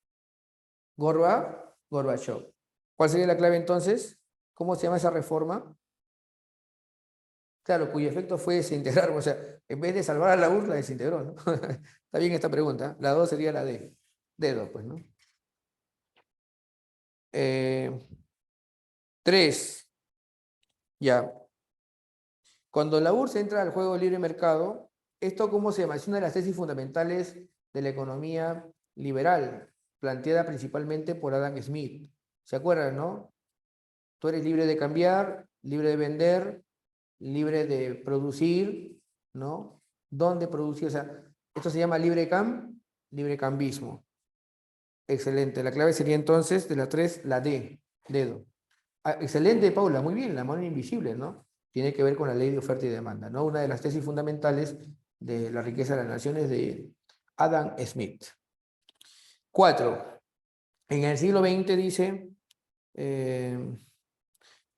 Gorbachev. ¿Cuál sería la clave entonces? ¿Cómo se llama esa reforma? Claro, cuyo efecto fue desintegrar, o sea, en vez de salvar a la URSS, la desintegró, ¿no? Está bien esta pregunta. La 2 sería la D. D2, pues, ¿no? 3. Ya. Cuando la URSS entra al juego de libre mercado, ¿esto cómo se llama? Es una de las tesis fundamentales de la economía liberal, planteada principalmente por Adam Smith. ¿Se acuerdan, no? Tú eres libre de cambiar, libre de vender, libre de producir, ¿no? ¿Dónde producir? O sea, esto se llama librecambismo. Excelente. La clave sería entonces de la 3, la D, dedo. Ah, excelente, Paula, muy bien, la mano invisible, ¿no? Tiene que ver con la ley de oferta y demanda, ¿no? Una de las tesis fundamentales de la riqueza de las naciones de Adam Smith. 4. En el siglo XX dice,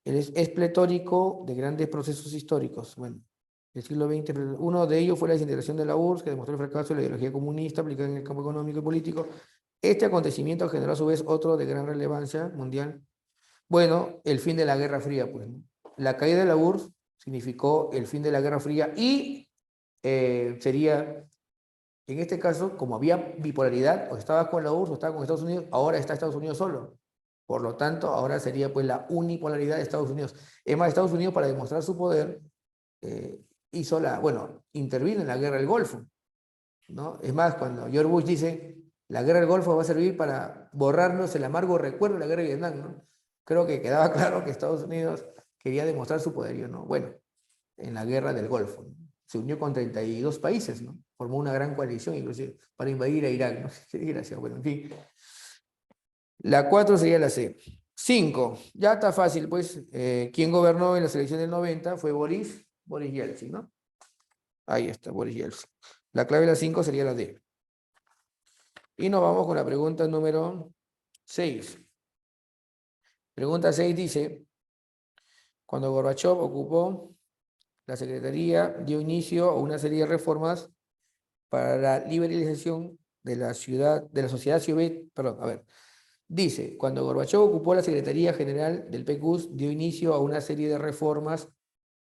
es pletórico de grandes procesos históricos. Bueno, el siglo XX, uno de ellos fue la desintegración de la URSS, que demostró el fracaso de la ideología comunista aplicada en el campo económico y político. Este acontecimiento generó a su vez otro de gran relevancia mundial. Bueno, el fin de la Guerra Fría, pues, ¿no? La caída de la URSS significó el fin de la Guerra Fría y sería, en este caso, como había bipolaridad, o estaba con la URSS o estaba con Estados Unidos, ahora está Estados Unidos solo. Por lo tanto, ahora sería pues la unipolaridad de Estados Unidos. Es más, Estados Unidos, para demostrar su poder, intervino en la guerra del Golfo, ¿no? Es más, cuando George Bush dice, la guerra del Golfo va a servir para borrarnos el amargo recuerdo de la guerra de Vietnam, ¿no? Creo que quedaba claro que Estados Unidos quería demostrar su poderío, ¿no? Bueno, en la guerra del Golfo, ¿no? Se unió con 32 países, ¿no? Formó una gran coalición, inclusive, para invadir a Irak, ¿no? Qué desgracia, bueno, en fin. La 4 sería la C. 5. Ya está fácil, pues. ¿Quién gobernó en la selección del 90? Fue Boris Yeltsin, ¿no? Ahí está, Boris Yeltsin. La clave de la 5 sería la D. Y nos vamos con la pregunta número 6. Pregunta 6 dice, cuando Gorbachev ocupó la Secretaría, dio inicio a una serie de reformas para la liberalización de la sociedad soviética, perdón, a ver, Dice, cuando Gorbachov ocupó la Secretaría General del PQS, dio inicio a una serie de reformas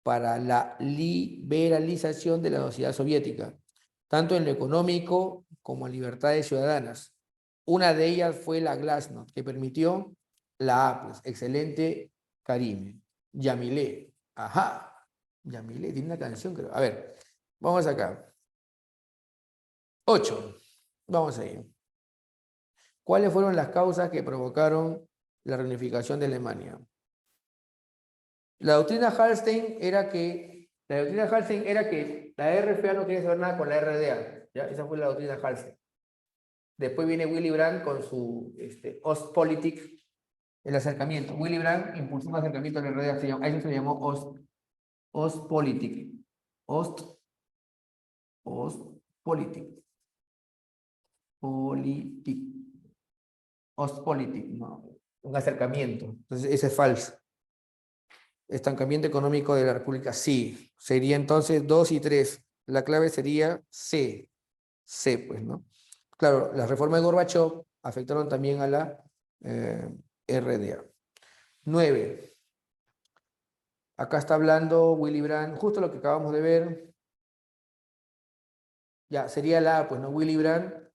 para la liberalización de la sociedad soviética, tanto en lo económico como en libertades ciudadanas. Una de ellas fue la Glasnost, que permitió la A+, excelente Karime. Yamilé, ajá, Yamilé, tiene una canción creo. A ver, vamos acá. 8, vamos a ir. ¿Cuáles fueron las causas que provocaron la reunificación de Alemania? La doctrina Hallstein era que la RFA no quería saber nada con la RDA. ¿Ya? Esa fue la doctrina Hallstein. Después viene Willy Brandt con su Ostpolitik, el acercamiento. Willy Brandt impulsó un acercamiento a la RDA, a eso se le llamó Ostpolitik. Ostpolitik. Ostpolitik, no, un acercamiento. Entonces, ese es falso. Estancamiento económico de la República, sí. Sería entonces 2 y 3. La clave sería C. C, pues, ¿no? Claro, las reformas de Gorbachov afectaron también a la RDA. 9. Acá está hablando Willy Brandt, justo lo que acabamos de ver. Ya, sería la A, pues, ¿no? Willy Brandt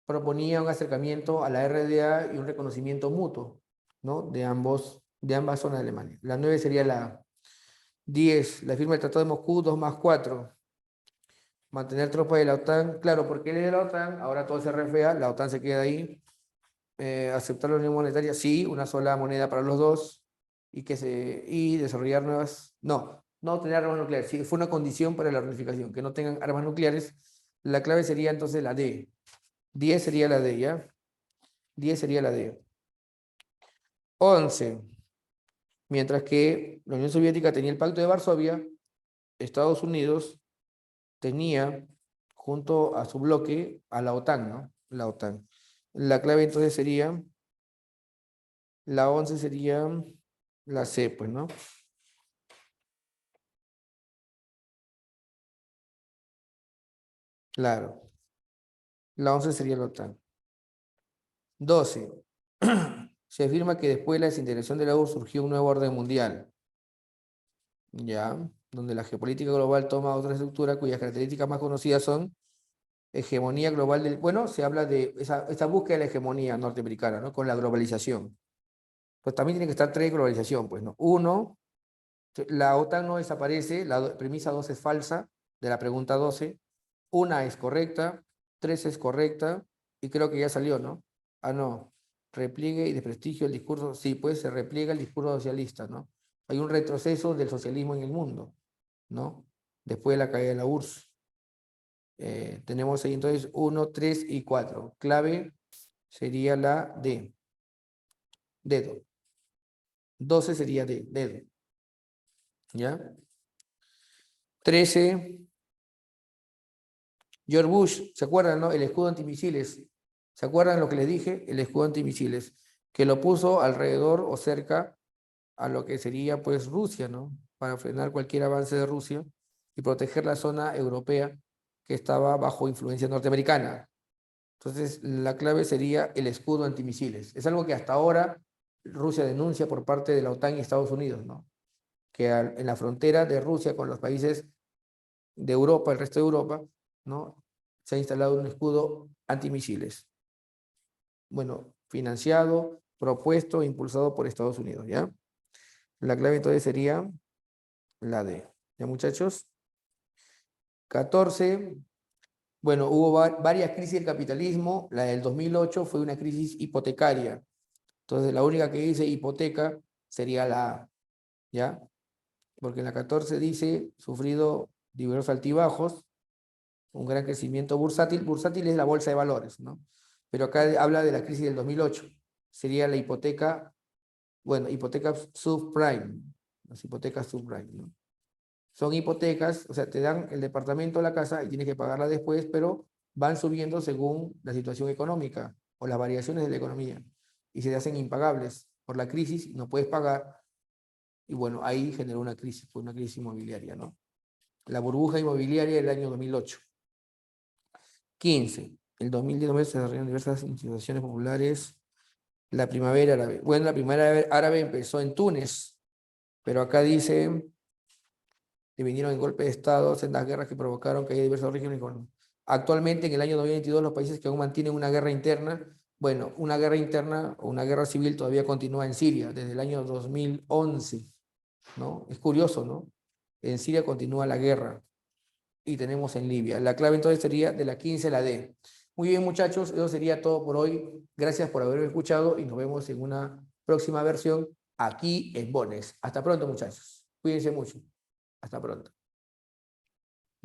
proponía un acercamiento a la RDA y un reconocimiento mutuo, ¿no? De ambas zonas de Alemania. La 9 sería la A. 10. La firma del Tratado de Moscú, 2+4. Mantener tropas de la OTAN, claro, porque él es de la OTAN, ahora todo se refea, la OTAN se queda ahí. Aceptar la unión monetaria, sí, una sola moneda para los dos, y desarrollar nuevas, no tener armas nucleares, sí, fue una condición para la reunificación, que no tengan armas nucleares. La clave sería entonces la D. 10 sería la D, ¿ya? 10 sería la D. 11. Mientras que la Unión Soviética tenía el Pacto de Varsovia, Estados Unidos tenía junto a su bloque a la OTAN, ¿no? La OTAN. La clave entonces sería, la 11 sería la C, pues, ¿no? Claro. La 11 sería la OTAN. 12. Se afirma que después de la desintegración de la URSS surgió un nuevo orden mundial, ¿ya? Donde la geopolítica global toma otra estructura cuyas características más conocidas son hegemonía global del... Bueno, se habla de esa búsqueda de la hegemonía norteamericana, ¿no? Con la globalización. Pues también tiene que estar tres globalización, pues, ¿no? Uno, la OTAN no desaparece, la premisa 2 es falsa, de la pregunta 12. Una es correcta, 3 es correcta, y creo que ya salió, ¿no? Ah, no. Repliegue y desprestigio el discurso, sí, pues se repliega el discurso socialista, ¿no? Hay un retroceso del socialismo en el mundo, ¿no? Después de la caída de la URSS. Tenemos ahí entonces 1, 3 y 4. Clave sería la D. Dedo. 12 sería D, dedo. ¿Ya? 13. George Bush, ¿se acuerdan, no? El escudo antimisiles. ¿Se acuerdan lo que les dije? El escudo antimisiles, que lo puso alrededor o cerca a lo que sería pues Rusia, ¿no? Para frenar cualquier avance de Rusia y proteger la zona europea que estaba bajo influencia norteamericana. Entonces, la clave sería el escudo antimisiles. Es algo que hasta ahora Rusia denuncia por parte de la OTAN y Estados Unidos, ¿no? Que en la frontera de Rusia con los países de Europa, el resto de Europa, ¿no? Se ha instalado un escudo antimisiles. Bueno, financiado, propuesto e impulsado por Estados Unidos, ¿ya? La clave entonces sería la D. ¿Ya, muchachos? 14. Bueno, hubo varias crisis del capitalismo. La del 2008 fue una crisis hipotecaria. Entonces, la única que dice hipoteca sería la A, ¿ya? Porque en la 14 dice, sufrido diversos altibajos, un gran crecimiento bursátil. Bursátil es la bolsa de valores, ¿no? Pero acá habla de la crisis del 2008. Sería la hipoteca, bueno, hipotecas subprime, las hipotecas subprime, ¿no? Son hipotecas, o sea, te dan el departamento o la casa y tienes que pagarla después, pero van subiendo según la situación económica o las variaciones de la economía y se te hacen impagables por la crisis, no puedes pagar y bueno, ahí generó una crisis inmobiliaria, ¿no? La burbuja inmobiliaria del año 2008. 15. El 2010 se desarrollaron diversas instituciones populares La primavera árabe. Bueno, la primavera árabe empezó en Túnez, pero acá dice que vinieron en golpe de Estado en las guerras que provocaron que haya diversos regímenes. Actualmente, en el año 2022, los países que aún mantienen una guerra interna, bueno, una guerra interna o una guerra civil todavía continúa en Siria desde el año 2011, ¿no? Es curioso, ¿no? En Siria continúa la guerra y tenemos en Libia. La clave entonces sería de la 15 a la D. Muy bien, muchachos, eso sería todo por hoy. Gracias por haberme escuchado y nos vemos en una próxima versión aquí en Bones. Hasta pronto, muchachos. Cuídense mucho. Hasta pronto.